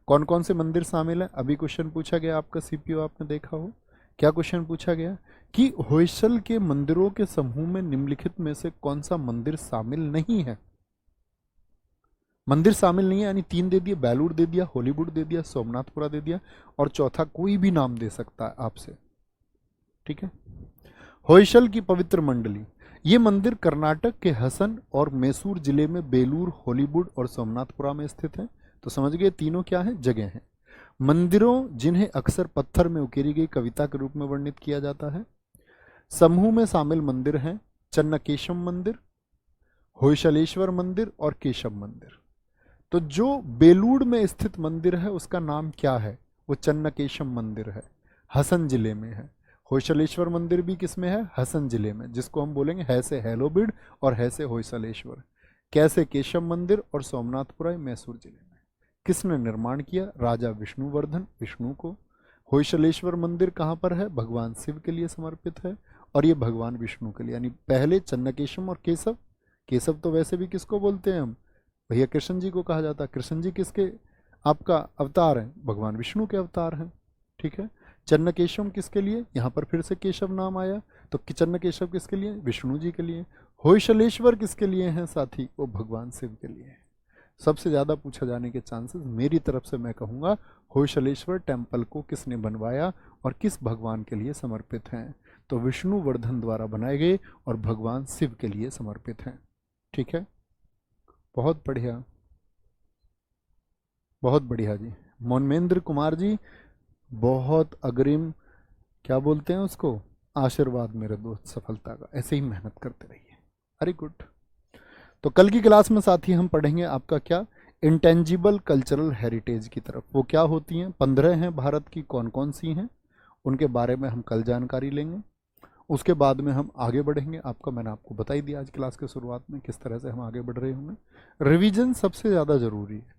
कौन कौन से मंदिर शामिल है, अभी क्वेश्चन पूछा गया आपका सीपीओ, आपने देखा हो क्या क्वेश्चन पूछा गया कि होयसल के मंदिरों के समूह में निम्नलिखित में से कौन सा मंदिर शामिल नहीं है। मंदिर शामिल नहीं है यानी 3 दे दिया, बेलूर दे दिया, हॉलीवुड दे दिया, सोमनाथपुरा दे दिया, और चौथा कोई भी नाम दे सकता है आपसे। ठीक है, होयसल की पवित्र मंडली, ये मंदिर कर्नाटक के हसन और मैसूर जिले में बेलूर, हॉलीवुड और सोमनाथपुरा में स्थित है। तो समझ गए तीनों क्या है, जगह हैं। मंदिरों जिन्हें अक्सर पत्थर में उकेरी गई कविता के रूप में वर्णित किया जाता है। समूह में शामिल मंदिर हैं चन्नकेशम मंदिर, होयसलेश्वर मंदिर और केशव मंदिर। तो जो बेलूर में स्थित मंदिर है उसका नाम क्या है, वो चन्नकेशम मंदिर है, हसन जिले में है। होयसलेश्वर मंदिर भी किस में है, हसन जिले में, जिसको हम बोलेंगे है से हैलोबिड और है से होयसलेश्वर। कैसे केशव मंदिर और सोमनाथपुरा मैसूर जिले में। किसने निर्माण किया? राजा विष्णुवर्धन, विष्णु को। होयसलेश्वर मंदिर कहाँ पर है? भगवान शिव के लिए समर्पित है और ये भगवान विष्णु के लिए। यानी पहले चन्नकेशम और केशव। केशव तो वैसे भी किसको बोलते हैं हम? भैया कृष्ण जी को कहा जाता है। कृष्ण जी किसके आपका अवतार हैं? भगवान विष्णु के अवतार हैं। ठीक है। चन्नकेशव किसके लिए? यहाँ पर फिर से केशव नाम आया, तो चन्नकेशव किसके लिए? विष्णु जी के लिए। होयसलेश्वर किसके लिए हैं साथी? वो भगवान शिव के लिए है। सबसे ज़्यादा पूछा जाने के चांसेस मेरी तरफ से मैं कहूँगा होयसलेश्वर टेम्पल को किसने बनवाया और किस भगवान के लिए समर्पित हैं? तो विष्णुवर्धन द्वारा बनाए गए और भगवान शिव के लिए समर्पित हैं। ठीक है, बहुत बढ़िया, बहुत बढ़िया जी। मोनमेंद्र कुमार जी, बहुत अग्रिम, क्या बोलते हैं उसको, आशीर्वाद मेरे दोस्त सफलता का। ऐसे ही मेहनत करते रहिए। Very good. तो कल की क्लास में साथी हम पढ़ेंगे आपका क्या, इंटेंजिबल कल्चरल हेरिटेज की तरफ। वो क्या होती हैं? 15 हैं भारत की, कौन कौन सी हैं उनके बारे में हम कल जानकारी लेंगे। उसके बाद में हम आगे बढ़ेंगे। आपका मैंने आपको बता ही दिया आज क्लास के शुरुआत में किस तरह से हम आगे बढ़ रहे होंगे। रिवीजन सबसे ज़्यादा ज़रूरी है।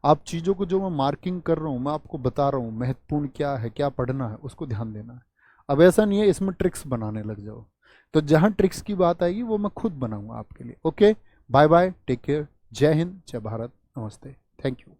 आप चीज़ों को जो मैं मार्किंग कर रहा हूँ, मैं आपको बता रहा हूँ महत्वपूर्ण क्या है, क्या पढ़ना है, उसको ध्यान देना है। अब ऐसा नहीं है इसमें ट्रिक्स बनाने लग जाओ, तो जहाँ ट्रिक्स की बात आएगी वो मैं खुद बनाऊंगा आपके लिए। Okay, bye bye, take care, जय हिंद, जय भारत, नमस्ते, थैंक यू।